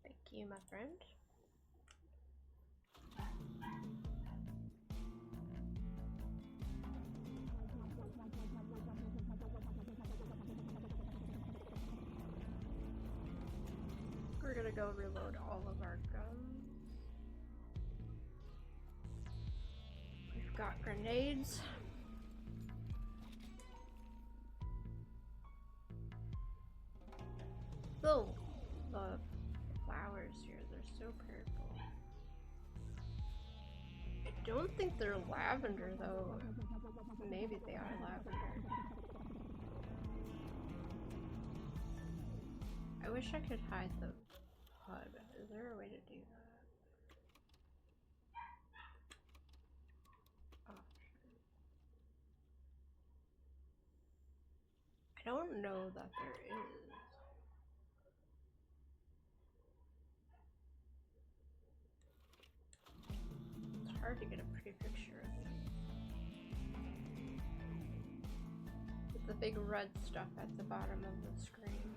Thank you, my friend. We're gonna go reload all of our guns. We've got grenades. Oh, the flowers here, they're so purple. I don't think they're lavender though. Maybe they are lavender. I wish I could hide the HUD. Is there a way to do that? Oh, I don't know that there is. It's hard to get a pretty picture of it. It's the big red stuff at the bottom of the screen.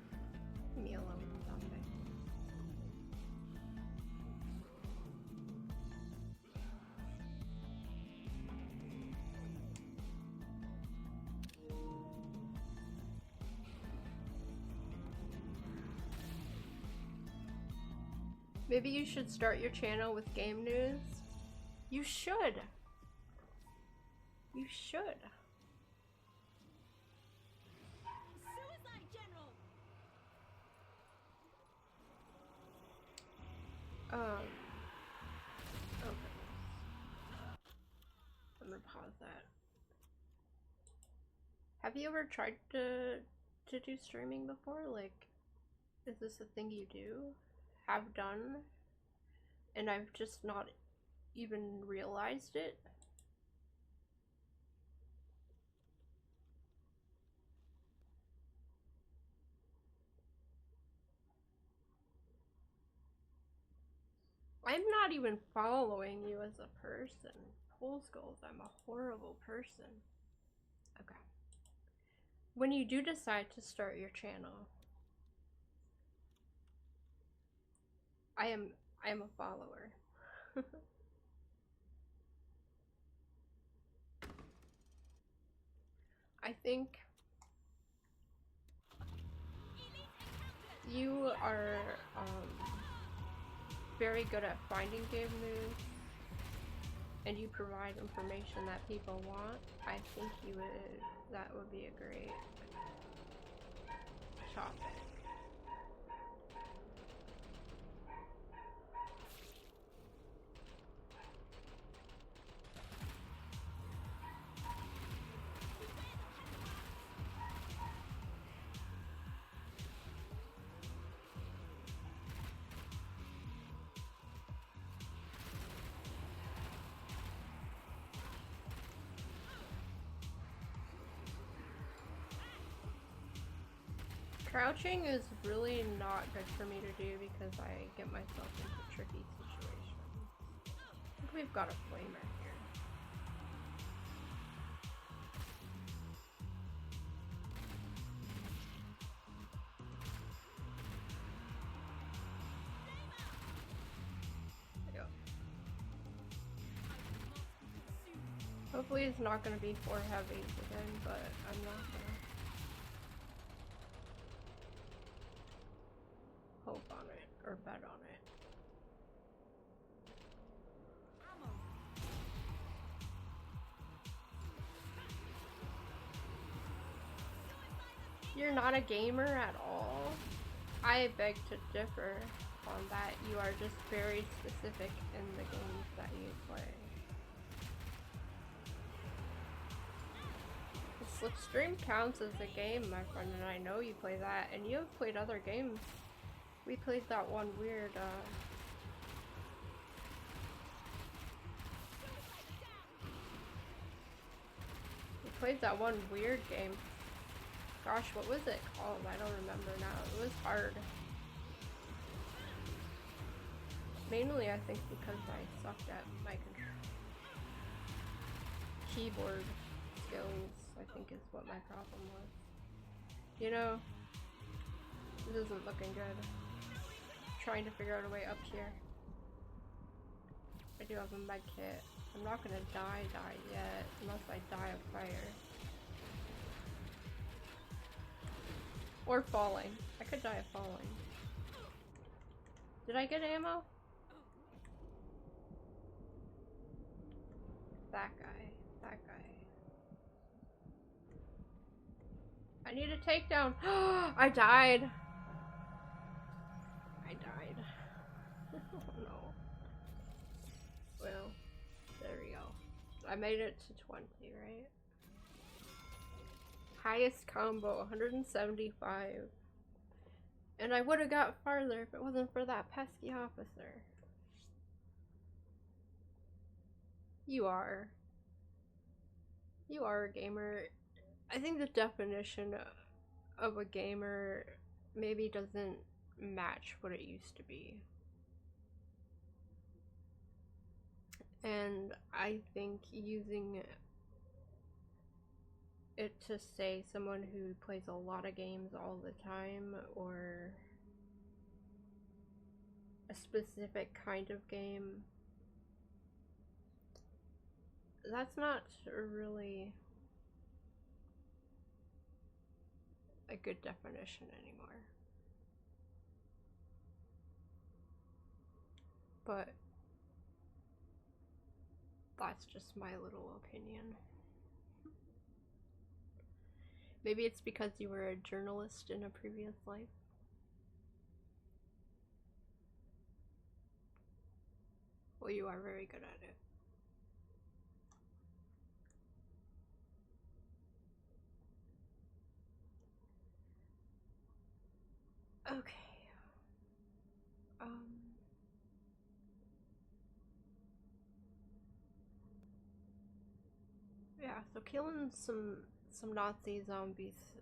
Leave me alone, zombie. Maybe you should start your channel with game news. You should. You should. Suicide General! Okay. I'm gonna pause that. Have you ever tried to do streaming before? Like, is this a thing you do? Have done? And I've just not even realized it? I'm not even following you as a person. fool's gold. I'm a horrible person. Okay. When you do decide to start your channel, I am a follower. I think you are very good at finding game news, and you provide information that people want. I think that would be a great topic. Crouching is really not good for me to do because I get myself into tricky situations. I think we've got a flamer here. Yep. Hopefully it's not going to be 4 heavies again, but I'm not going to hope on it or bet on it. You're not a gamer at all? I beg to differ on that. You are just very specific in the games that you play. The Slipstream counts as a game, my friend, and I know you play that, and you have played other games. We played that one weird, we played that one weird game. Gosh, what was it called? I don't remember now. It was hard. Mainly, I think because I sucked at my keyboard skills, I think is what my problem was. You know, this isn't looking good. Trying to figure out a way up here. I do have a med kit. I'm not gonna die yet, unless I die of fire. Or falling. I could die of falling. Did I get ammo? That guy. That guy. I need a takedown. I died. I died. Oh no. Well, there we go. I made it to 20, right? Highest combo, 175. And I would have got farther if it wasn't for that pesky officer. You are a gamer. I think the definition of a gamer maybe doesn't match what it used to be. And I think using it to say someone who plays a lot of games all the time, or a specific kind of game, that's not really a good definition anymore. But that's just my little opinion. Maybe it's because you were a journalist in a previous life. Well, you are very good at it. Okay. Yeah, so killing some Nazi zombies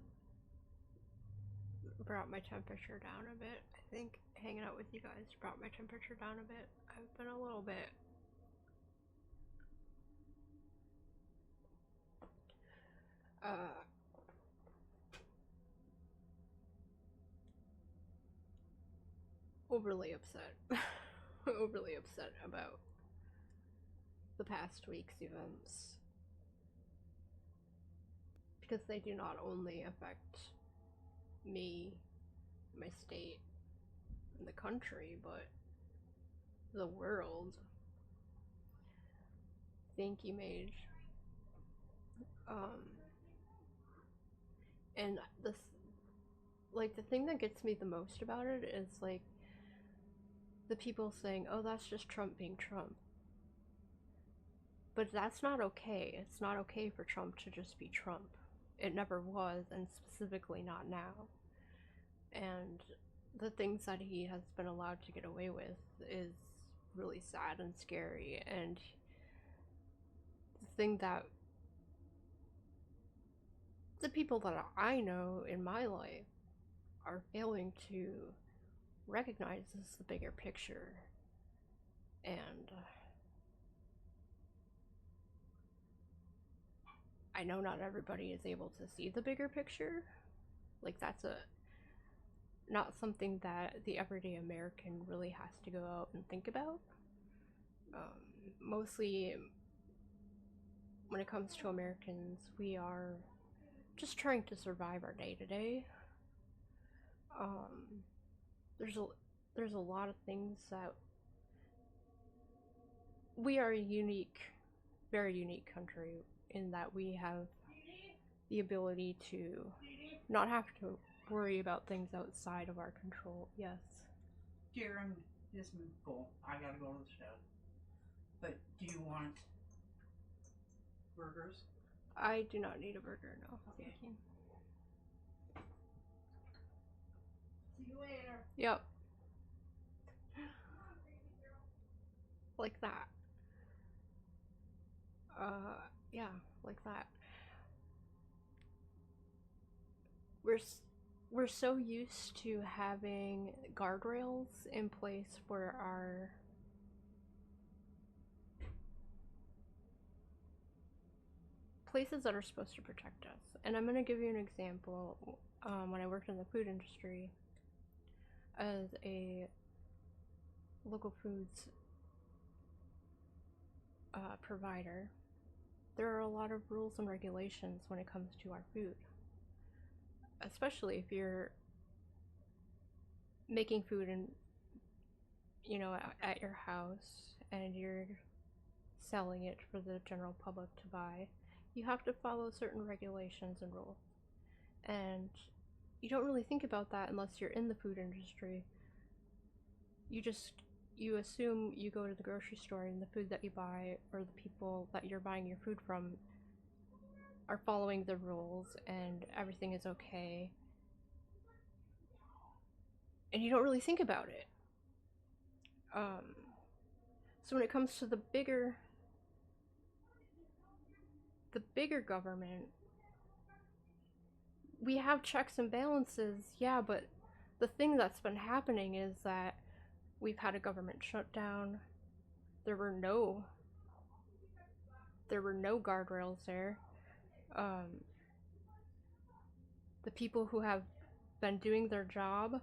brought my temperature down a bit. I think hanging out with you guys brought my temperature down a bit. I've been a little bit overly upset. Overly upset about the past week's events. Because they do not only affect me, my state, and the country, but the world. Thank you, Mage. And this, like, the thing that gets me the most about it is, like, the people saying, oh, that's just Trump being Trump. But that's not okay. It's not okay for Trump to just be Trump. It never was, and specifically not now. And the things that he has been allowed to get away with is really sad and scary. And the thing that the people that I know in my life are failing to recognize is the bigger picture. And I know not everybody is able to see the bigger picture. Like, that's not something that the everyday American really has to go out and think about. Mostly, when it comes to Americans, we are just trying to survive our day-to-day. There's a lot of things that we are a unique, very unique country in that we have the ability to not have to worry about things outside of our control. Yes. Darren, this is full. I gotta go to the shed. But do you want burgers? I do not need a burger, no. Okay. Thank you. See you later. Yep. Like that. Yeah, like that. We're so used to having guardrails in place for our places that are supposed to protect us. And I'm gonna give you an example. When I worked in the food industry as a local foods provider, there are a lot of rules and regulations when it comes to our food. Especially if you're making food in, at your house and you're selling it for the general public to buy, you have to follow certain regulations and rules. And you don't really think about that unless you're in the food industry. You assume you go to the grocery store and the food that you buy or the people that you're buying your food from are following the rules and everything is okay. And you don't really think about it. So when it comes to the bigger government, we have checks and balances, yeah, but the thing that's been happening is that we've had a government shutdown. There were no guardrails there. The people who have been doing their job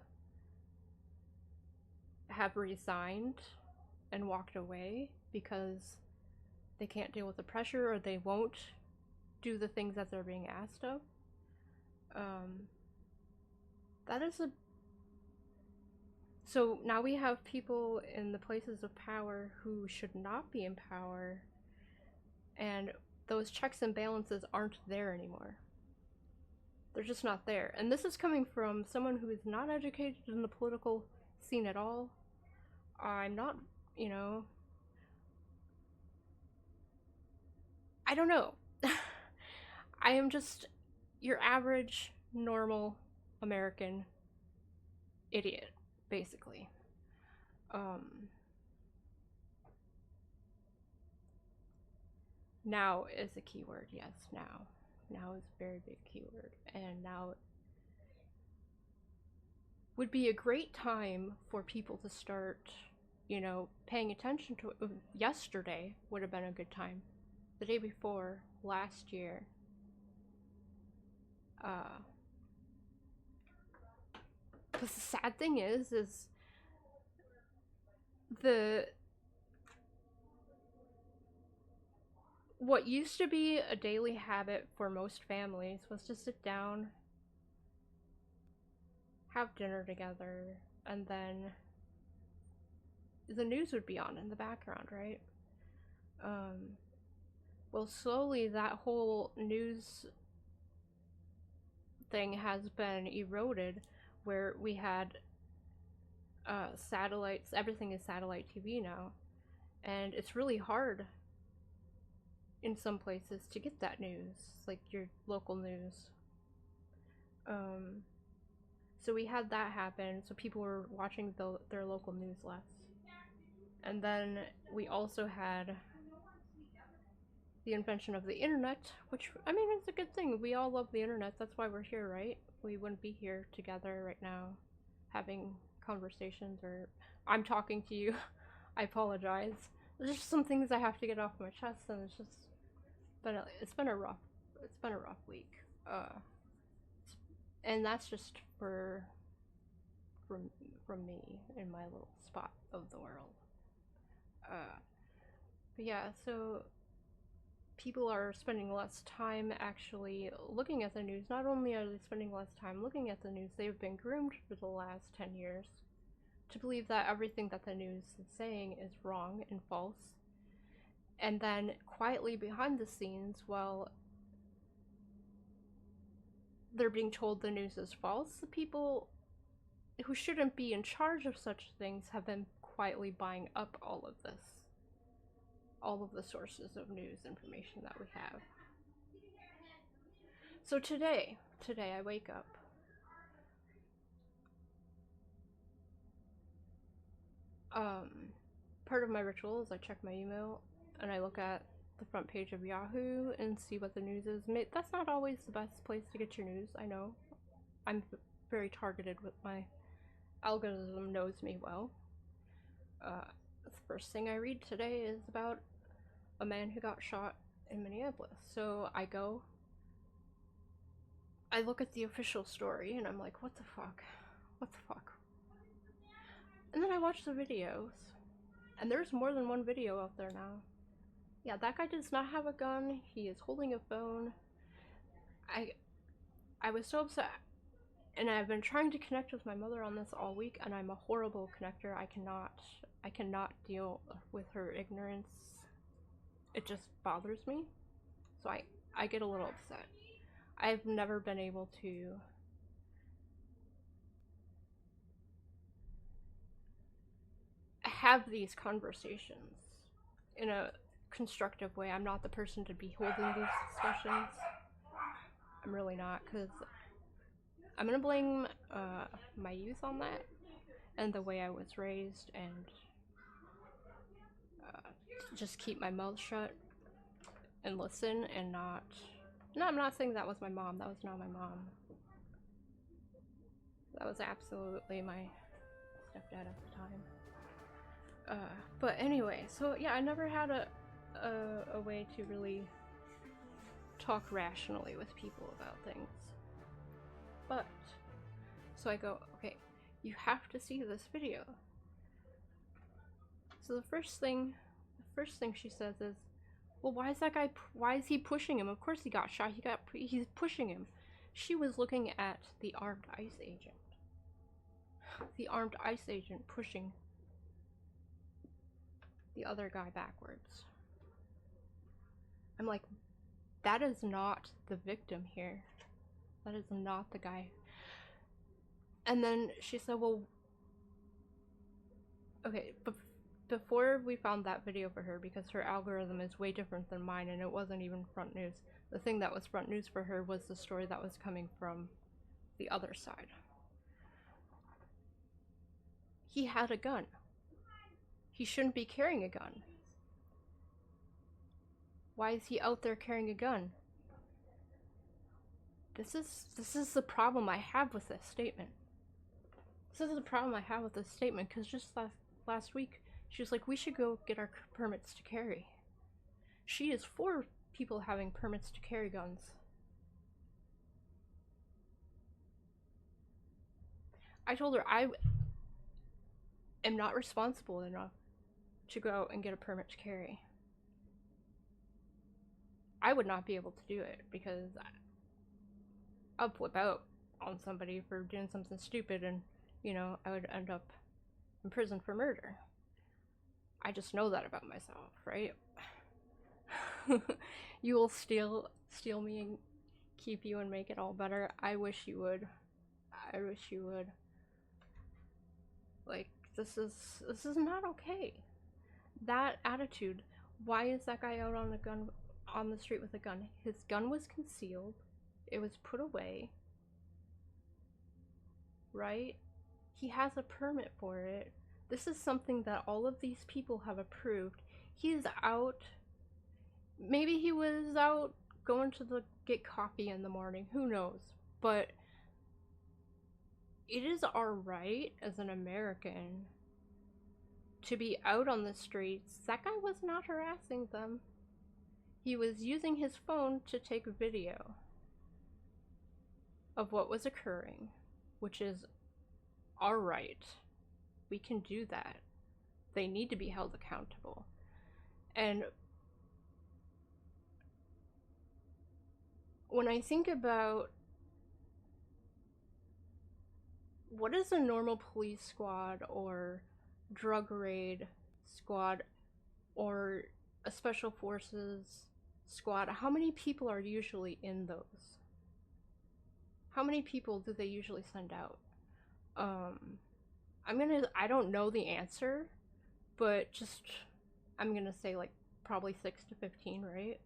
have resigned and walked away because they can't deal with the pressure or they won't do the things that they're being asked of. So now we have people in the places of power who should not be in power, and those checks and balances aren't there anymore. They're just not there. And this is coming from someone who is not educated in the political scene at all. I'm not, I don't know. I am just your average, normal American idiot, basically. Now is a keyword, yes, now. Now is a very big keyword, and now would be a great time for people to start, paying attention to it. Yesterday would have been a good time. The day before, last year, Because the sad thing is the what used to be a daily habit for most families was to sit down, have dinner together, and then the news would be on in the background, right? Well, slowly that whole news thing has been eroded, where we had satellites, everything is satellite TV now, and it's really hard in some places to get that news, like your local news. So we had that happen, so people were watching their local news less. And then we also had the invention of the internet, which, I mean, it's a good thing. We all love the internet, that's why we're here, right? We wouldn't be here together right now having conversations, or I'm talking to you. I apologize. There's just some things I have to get off my chest, and it's been a rough week. And that's just from me in my little spot of the world. But yeah, so people are spending less time actually looking at the news. Not only are they spending less time looking at the news, they've been groomed for the last 10 years to believe that everything that the news is saying is wrong and false. And then quietly behind the scenes, while they're being told the news is false, the people who shouldn't be in charge of such things have been quietly buying up all of this. All of the sources of news information that we have. So today I wake up. Part of my ritual is I check my email and I look at the front page of Yahoo and see what the news is. That's not always the best place to get your news, I know. I'm very targeted with my algorithm, knows me well. The first thing I read today is about a man who got shot in Minneapolis. So I look at the official story and I'm like, what the fuck? What the fuck? And then I watch the videos. And there's more than one video out there now. Yeah, that guy does not have a gun. He is holding a phone. I was so upset. And I've been trying to connect with my mother on this all week, and I'm a horrible connector. I cannot deal with her ignorance. It just bothers me. So I get a little upset. I've never been able to have these conversations in a constructive way. I'm not the person to be holding these discussions. I'm really not, because I'm gonna blame my youth on that, and the way I was raised, and just keep my mouth shut and listen and not... No, I'm not saying that was my mom. That was not my mom. That was absolutely my stepdad at the time. But anyway, so yeah, I never had a way to really talk rationally with people about things. But, so I go, okay, you have to see this video. So the first thing she says is, well, why is he pushing him? Of course he got shot, he's pushing him. She was looking at the armed ICE agent. The armed ICE agent pushing the other guy backwards. I'm like, that is not the victim here. That is not the guy. And then she said, well, okay, but before we found that video for her, because her algorithm is way different than mine, and it wasn't even front news. The thing that was front news for her was the story that was coming from the other side. He had a gun. He shouldn't be carrying a gun. Why is he out there carrying a gun? This is the problem I have with this statement. This is the problem I have with this statement, because just last week, she was like, we should go get our permits to carry. She is for people having permits to carry guns. I told her I am not responsible enough to go out and get a permit to carry. I would not be able to do it because I'll flip out on somebody for doing something stupid and, you know, I would end up in prison for murder. I just know that about myself, right? You will steal me and keep you and make it all better. I wish you would. I wish you would. Like, this is not okay. That attitude. Why is that guy out on the street with a gun? His gun was concealed. It was put away. Right? He has a permit for it. This is something that all of these people have approved. He's out. Maybe he was out going to get coffee in the morning. Who knows? But it is our right as an American to be out on the streets. That guy was not harassing them. He was using his phone to take a video of what was occurring, which is our right. We can do that. They need to be held accountable. And when I think about what is a normal police squad or drug raid squad or a special forces squad, how many people are usually in those? How many people do they usually send out? I don't know the answer, but I'm gonna say like probably 6 to 15, right?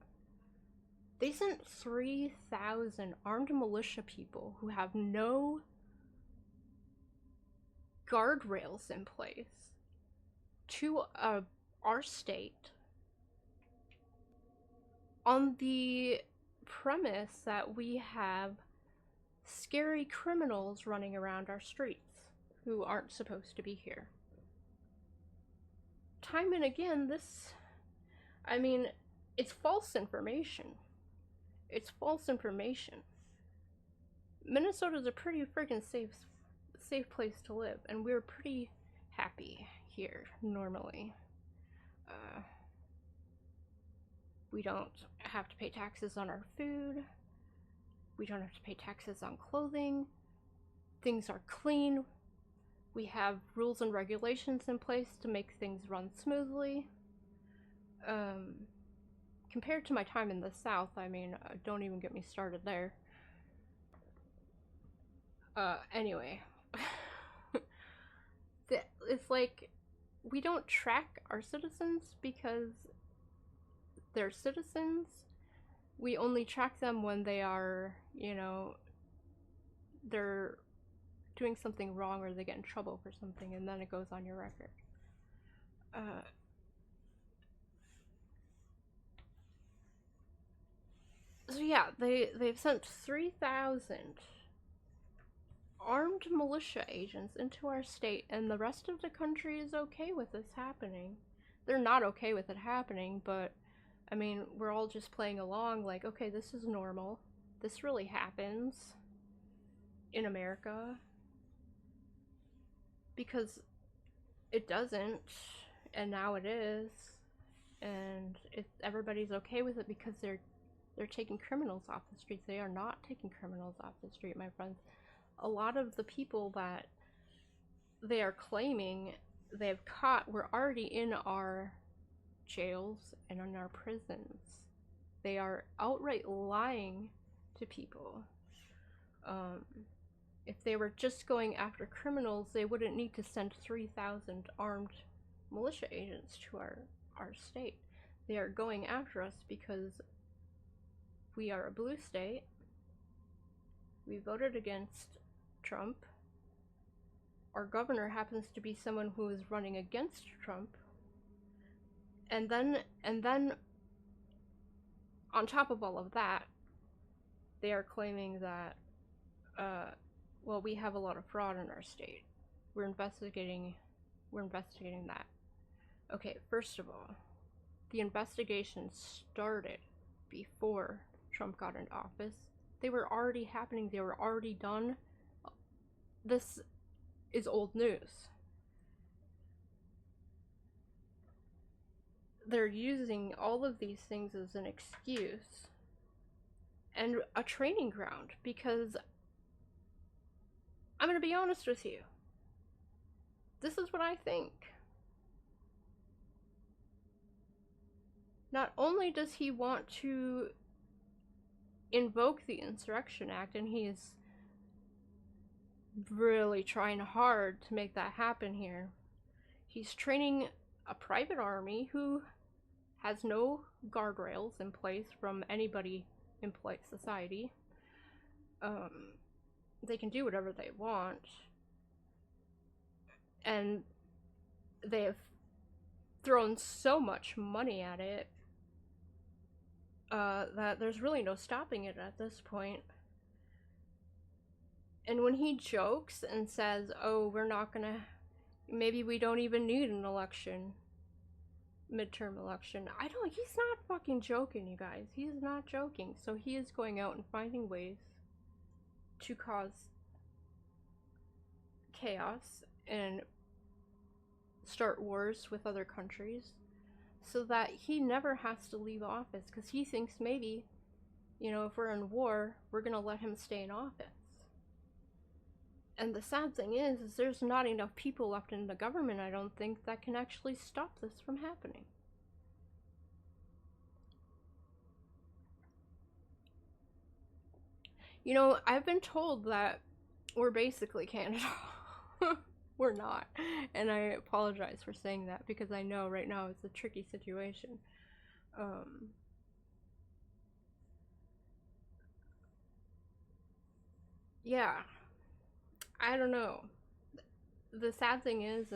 They sent 3,000 armed militia people who have no guardrails in place to our state on the premise that we have scary criminals running around our streets who aren't supposed to be here. Time and again, it's false information. It's false information. Minnesota's a pretty freaking safe place to live, and we're pretty happy here normally. We don't have to pay taxes on our food. We don't have to pay taxes on clothing. Things are clean. We have rules and regulations in place to make things run smoothly. Compared to my time in the South, don't even get me started there. Anyway. It's like, we don't track our citizens because they're citizens. We only track them when they are, they're doing something wrong or they get in trouble for something, and then it goes on your record. So yeah, they've sent 3,000 armed militia agents into our state, and the rest of the country is okay with this happening. They're not okay with it happening, but we're all just playing along like, okay, this is normal. This really happens in America. Because it doesn't, and now it is, and everybody's okay with it because they're taking criminals off the streets. They are not taking criminals off the street, my friends. A lot of the people that they are claiming they have caught were already in our jails and in our prisons. They are outright lying to people. If they were just going after criminals, they wouldn't need to send 3,000 armed militia agents to our state. They are going after us because we are a blue state. We voted against Trump. Our governor happens to be someone who is running against Trump. And then on top of all of that, they are claiming that we have a lot of fraud in our state. We're investigating that. Okay, first of all, the investigation started before Trump got into office. They were already happening. They were already done. is old news. They're using all of these things as an excuse and a training ground, because I'm going to be honest with you. This is what I think. Not only does he want to invoke the Insurrection Act, and he is really trying hard to make that happen here, he's training a private army who has no guardrails in place from anybody in polite society. They can do whatever they want, and they have thrown so much money at it that there's really no stopping it at this point. And when he jokes and says, oh, we're not gonna, maybe we don't even need an election, midterm election, he's not fucking joking, you guys. He's not joking. So he is going out and finding ways to cause chaos and start wars with other countries so that he never has to leave office, because he thinks maybe, if we're in war, we're gonna let him stay in office. And the sad thing is there's not enough people left in the government, I don't think, that can actually stop this from happening. I've been told that we're basically Canada. We're not. And I apologize for saying that, because I know right now it's a tricky situation. Yeah. I don't know. The sad thing is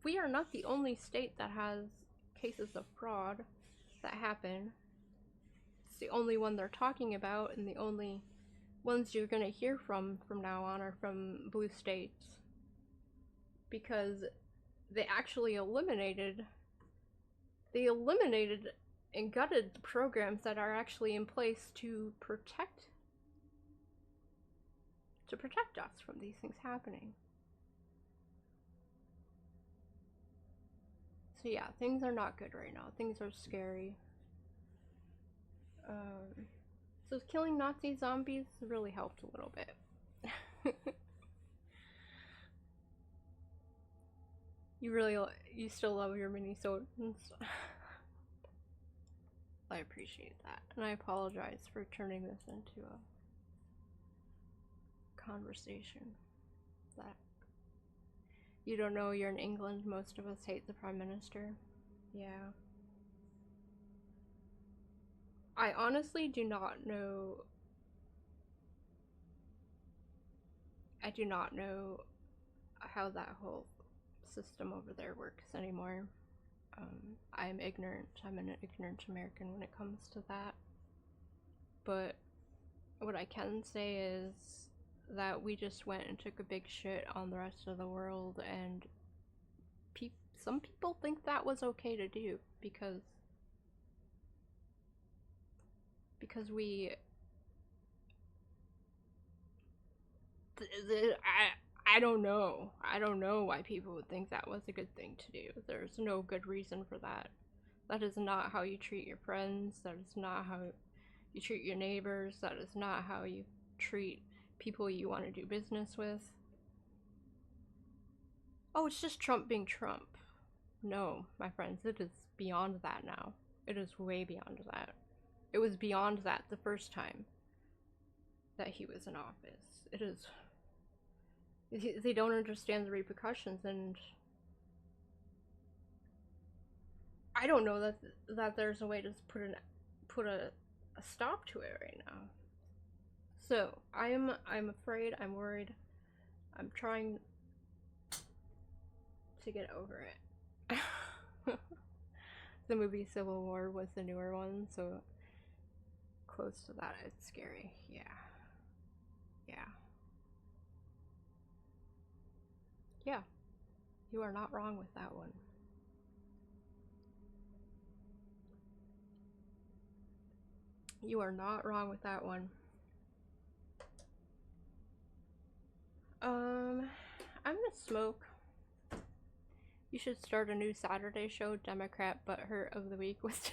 we are not the only state that has cases of fraud that happen. It's the only one they're talking about, and the only ones you're gonna hear from now on are from blue states, because they actually eliminated and gutted the programs that are actually in place to protect us from these things happening. So yeah, things are not good right now. Things are scary. So killing Nazi zombies really helped a little bit. You still love your Minnesotans. I appreciate that. And I apologize for turning this into a conversation that you don't know. You're in England. Most of us hate the Prime Minister. Yeah. I honestly do not know. I do not know how that whole system over there works anymore. I am ignorant. I'm an ignorant American when it comes to that. But what I can say is that we just went and took a big shit on the rest of the world, and some people think that was okay to do because we I don't know. I don't know why people would think that was a good thing to do. There's no good reason for that. That is not how you treat your friends. That is not how you treat your neighbors. That is not how you treat people you want to do business with. Oh, it's just Trump being Trump. No, my friends, it is beyond that now. It is way beyond that. It was beyond that the first time that he was in office. It is... They don't understand the repercussions, and I don't know that there's a way to put a stop to it right now. So I'm afraid, I'm worried, I'm trying to get over it. The movie Civil War was the newer one, so close to that, it's scary. Yeah. Yeah, you are not wrong with that one. You are not wrong with that one. I'm gonna smoke. You should start a new Saturday show, Democrat Butthurt of the Week with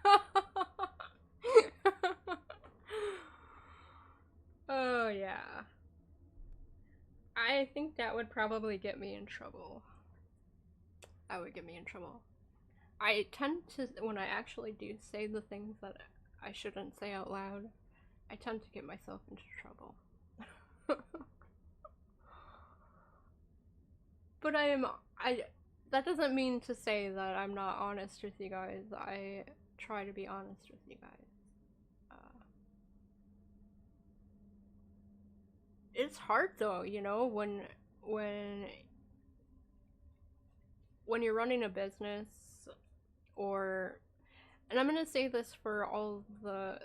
Danelah. Oh, yeah. I think that would probably get me in trouble. That would get me in trouble. I tend to, when I actually do say the things that I shouldn't say out loud, I tend to get myself into trouble. But that doesn't mean to say that I'm not honest with you guys. I try to be honest with you guys. It's hard though, you know, when you're running a business, and I'm gonna say this for all the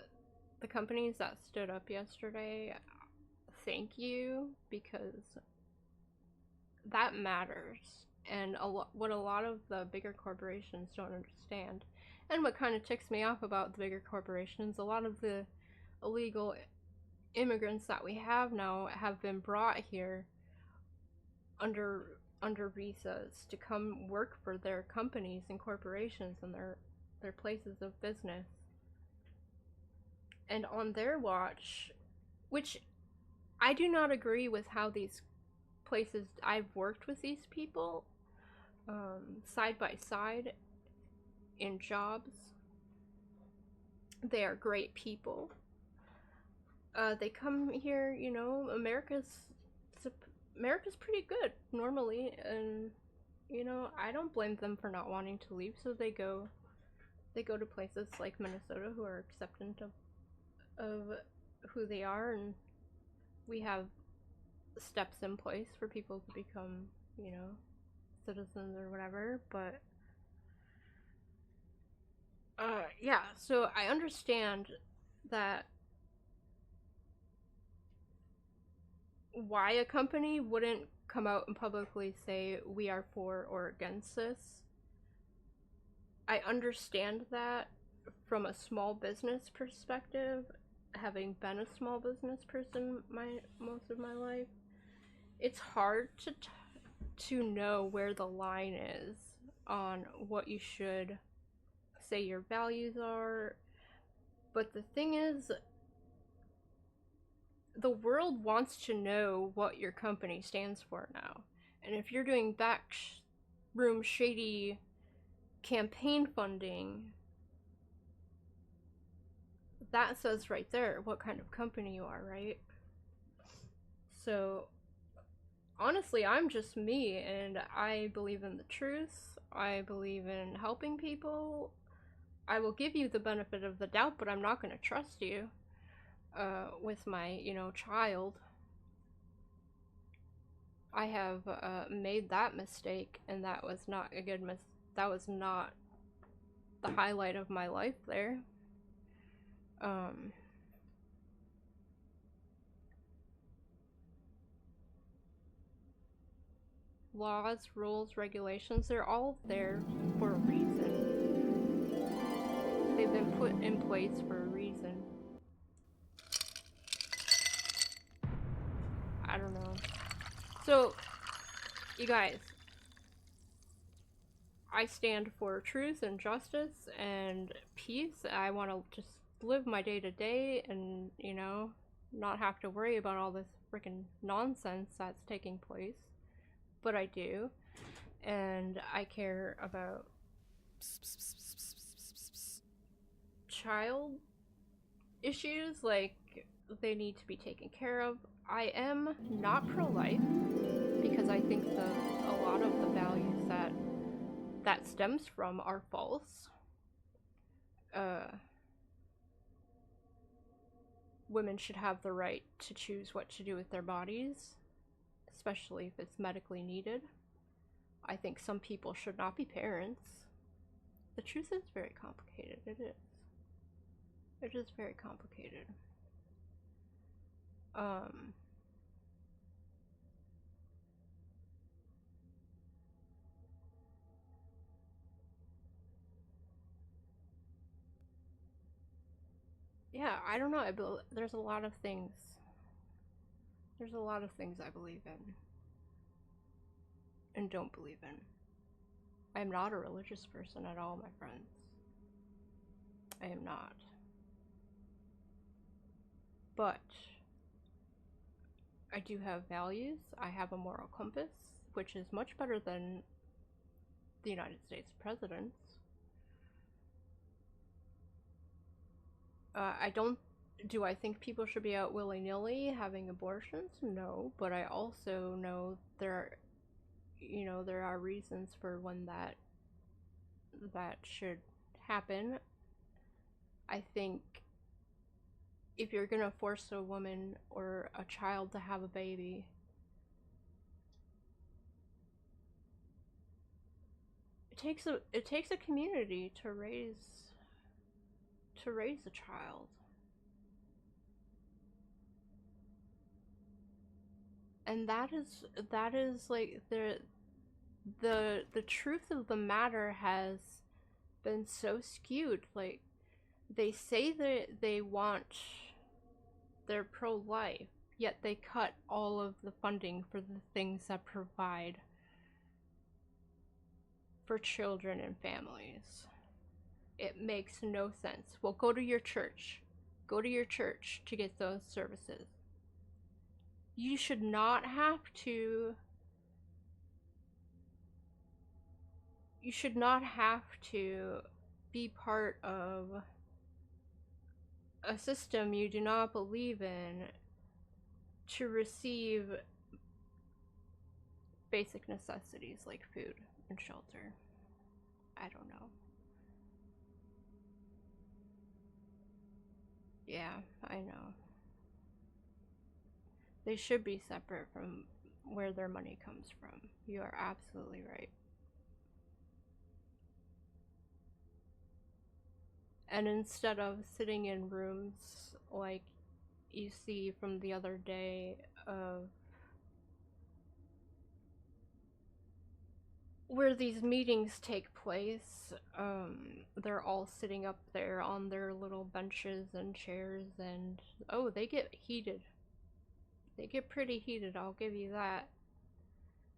companies that stood up yesterday, thank you, because that matters. And what a lot of the bigger corporations don't understand, and what kind of ticks me off about the bigger corporations, a lot of the illegal immigrants that we have now have been brought here under visas to come work for their companies and corporations and their places of business. And on their watch, which I do not agree with how these places, I've worked with these people side by side in jobs. They are great people. They come here, you know, America's pretty good normally, and you know, I don't blame them for not wanting to leave, so they go to places like Minnesota who are acceptant of who they are, and we have steps in place for people to become, you know, citizens or whatever. But yeah, so I understand that why a company wouldn't come out and publicly say we are for or against this. I understand that from a small business perspective, having been a small business person most of my life. It's hard to know where the line is on what you should say your values are. But the thing is, the world wants to know what your company stands for now. And if you're doing backroom shady campaign funding, that says right there what kind of company you are, right? So honestly, I'm just me, and I believe in the truth. I believe in helping people. I will give you the benefit of the doubt, but I'm not going to trust you with my, you know, child. I have made that mistake, and that was not a good that was not the highlight of my life there. Laws, rules, regulations, they're all there for a reason. They've been put in place for a reason. I don't know. So, you guys, I stand for truth and justice and peace. I want to just live my day to day and, you know, not have to worry about all this freaking nonsense that's taking place. But I do. And I care about child issues, like they need to be taken care of. I am not pro-life because I think a lot of the values that stems from are false. Women should have the right to choose what to do with their bodies, especially if it's medically needed. I think some people should not be parents. The truth is very complicated. It is. It is very complicated. Yeah, I don't know. There's a lot of things. There's a lot of things I believe in. and don't believe in. I am not a religious person at all, my friends. I am not. But I do have values. I have a moral compass, which is much better than the United States president's. Do I think people should be out willy-nilly having abortions? No, but I also know there are reasons for when that should happen. I think if you're gonna force a woman or a child to have a baby, it takes a community to raise a child. And that is like the truth of the matter has been so skewed. Like, they say that they want, they're pro-life, yet they cut all of the funding for the things that provide for children and families. It makes no sense. Well, go to your church to get those services. You should not have to be part of a system you do not believe in to receive basic necessities like food and shelter. I don't know. Yeah, I know. They should be separate from where their money comes from. You are absolutely right. And instead of sitting in rooms like you see from the other day of where these meetings take place, they're all sitting up there on their little benches and chairs, and oh, they get heated. They get pretty heated, I'll give you that.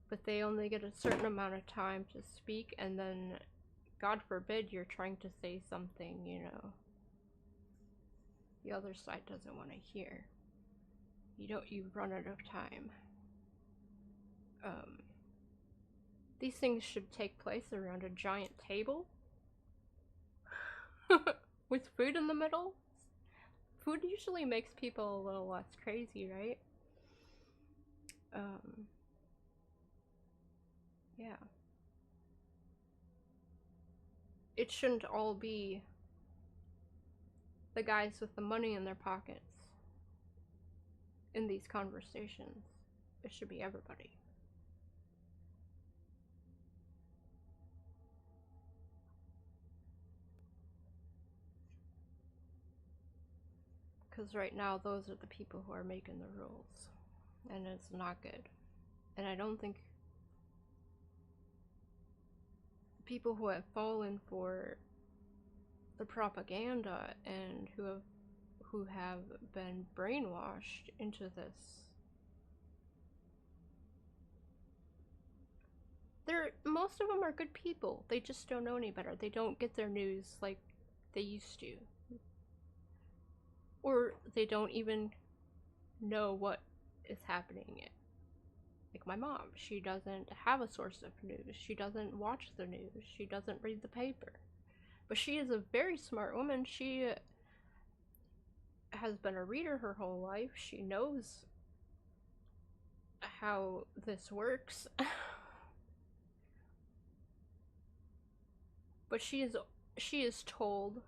But they only get a certain amount of time to speak, and then, God forbid, you're trying to say something, the other side doesn't want to hear. You run out of time. These things should take place around a giant table with food in the middle. Food usually makes people a little less crazy, right? Yeah. It shouldn't all be the guys with the money in their pockets in these conversations. It should be everybody. Because right now, those are the people who are making the rules. And it's not good. And I don't think people who have fallen for the propaganda and who have been brainwashed into this, most of them are good people. They just don't know any better. They don't get their news like they used to. Or they don't even know what is happening. Like my mom, she doesn't have a source of news. She doesn't watch the news. She doesn't read the paper. But she is a very smart woman. She has been a reader her whole life. She knows how this works. But she is told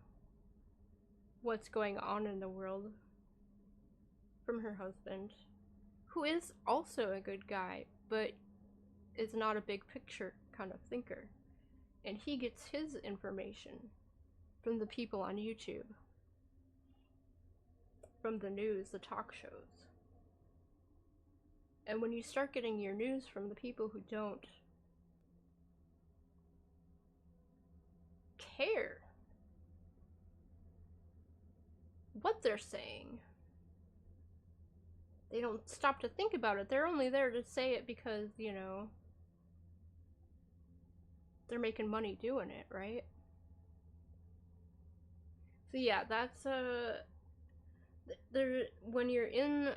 what's going on in the world from her husband, who is also a good guy, but is not a big picture kind of thinker. And he gets his information from the people on YouTube, from the news, the talk shows. And when you start getting your news from the people who don't care what they're saying, they don't stop to think about it. They're only there to say it because, they're making money doing it, right? So yeah, that's there when you're in,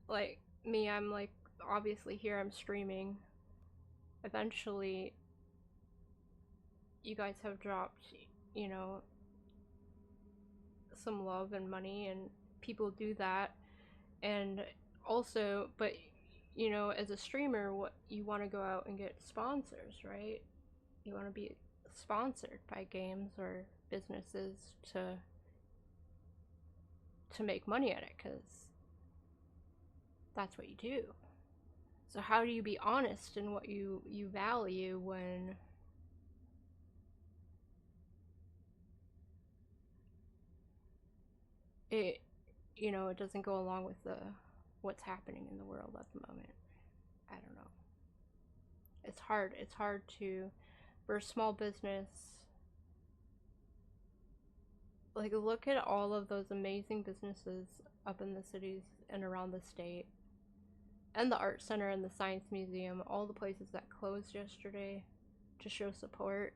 like me, I'm like obviously here I'm streaming. Eventually you guys have dropped, you know, some love and money, and people do that. And also, but you know, as a streamer, what you want to go out and get sponsors, right? You want to be sponsored by games or businesses to make money at it, because that's what you do. So how do you be honest in what you value when it, you know, it doesn't go along with what's happening in the world at the moment? I don't know. It's hard to, for a small business, like, look at all of those amazing businesses up in the cities and around the state, and the art center and the science museum, all the places that closed yesterday to show support.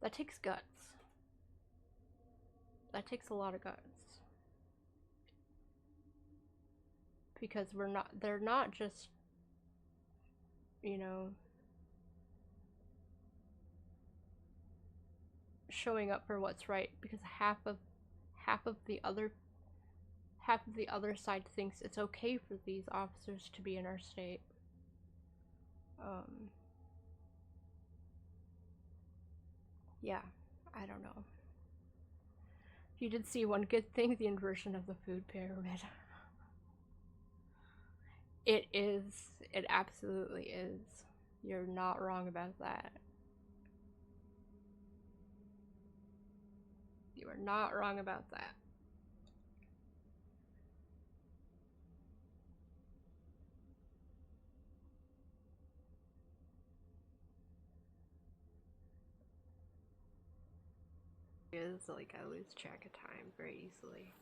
That takes guts. That takes a lot of guts. Because they're not just, you know, showing up for what's right, because half of the other side thinks it's okay for these officers to be in our state. Yeah, I don't know. You did see one good thing, the inversion of the food pyramid. It is. It absolutely is. You're not wrong about that. You are not wrong about that. Is like I lose track of time very easily.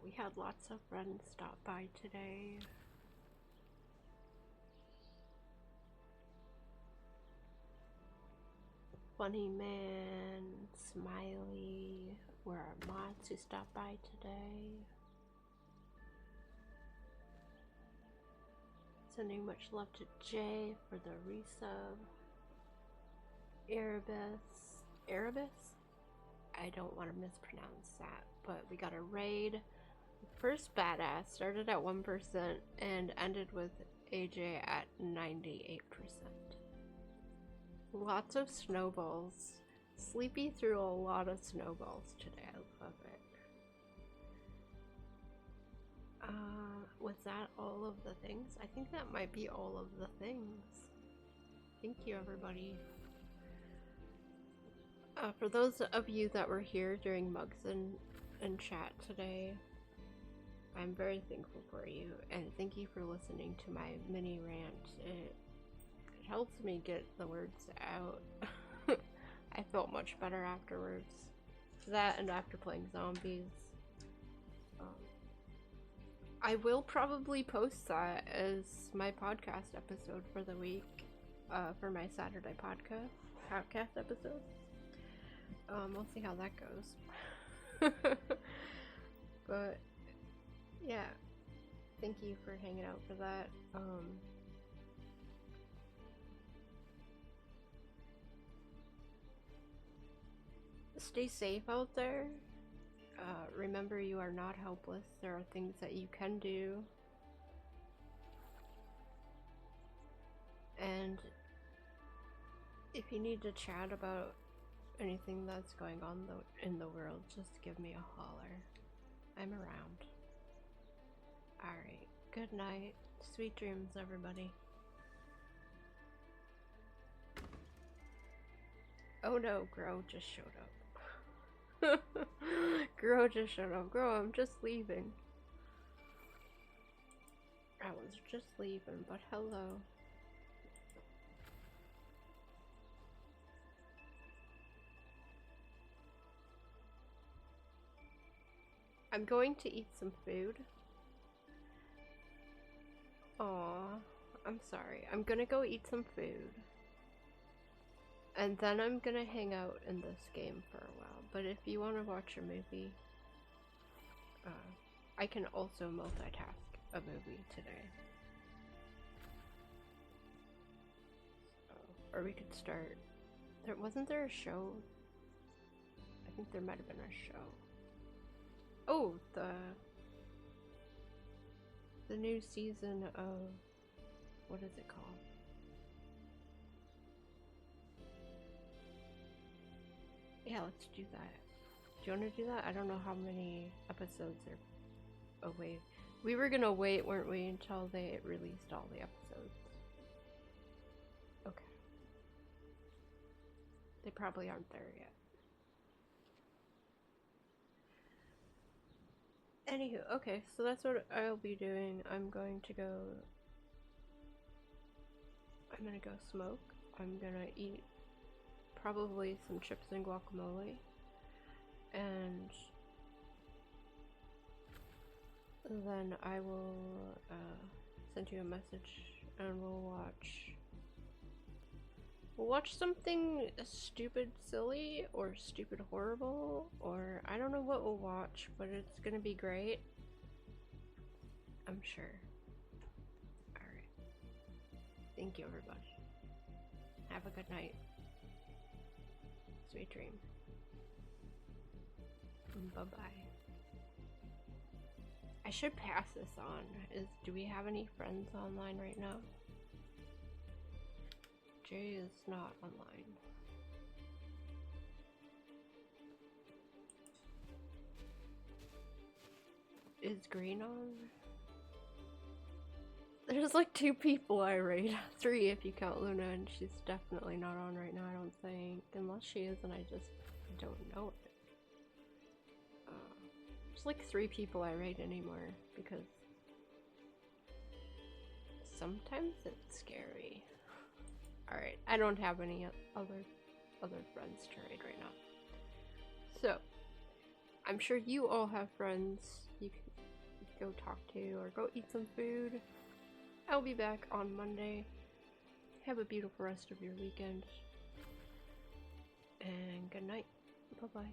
We had lots of friends stop by today. Funny Man, Smiley were our mods who stopped by today. Sending much love to Jay for the resub. Erebus? I don't want to mispronounce that, but we got a raid. First badass started at 1% and ended with AJ at 98%. Lots of snowballs. Sleepy threw a lot of snowballs today. I love it. Was that all of the things? I think that might be all of the things. Thank you, everybody. For those of you that were here during Mugs and chat today, I'm very thankful for you, and thank you for listening to my mini rant. It helps me get the words out. I felt much better afterwards. That and after playing zombies. I will probably post that as my podcast episode for the week, for my Saturday podcast episode. We'll see how that goes. But yeah, thank you for hanging out for that. Stay safe out there. Remember, you are not helpless. There are things that you can do. And if you need to chat about anything that's going on in the world, just give me a holler. I'm around. Alright, good night. Sweet dreams, everybody. Oh no, Grow just showed up. Grow just showed up. Grow, I'm just leaving. I was just leaving, but hello. I'm going to eat some food. Aw, I'm sorry. I'm gonna go eat some food. And then I'm gonna hang out in this game for a while. But if you want to watch a movie, I can also multitask a movie today. So, or we could start. Wasn't there a show? I think there might have been a show. Oh, the new season of, what is it called? Yeah, let's do that. Do you want to do that? I don't know how many episodes are away. We were gonna wait, weren't we, until they released all the episodes. Okay. They probably aren't there yet. Anywho, okay, so that's what I'll be doing. I'm gonna go smoke. I'm gonna eat probably some chips and guacamole. And then I will send you a message and we'll watch something stupid silly or stupid horrible, or I don't know what we'll watch, but it's gonna be great, I'm sure. Alright. Thank you, everybody. Have a good night. Sweet dream. Bye-bye. I should pass this on. Do we have any friends online right now? Jay is not online. Is Green on? There's like 2 people I rate. 3 if you count Luna, and she's definitely not on right now, I don't think. Unless she is and I just don't know it. There's like 3 people I rate anymore, because sometimes it's scary. Alright, I don't have any other friends to raid right now. So, I'm sure you all have friends you can go talk to or go eat some food. I'll be back on Monday. Have a beautiful rest of your weekend. And good night. Bye-bye.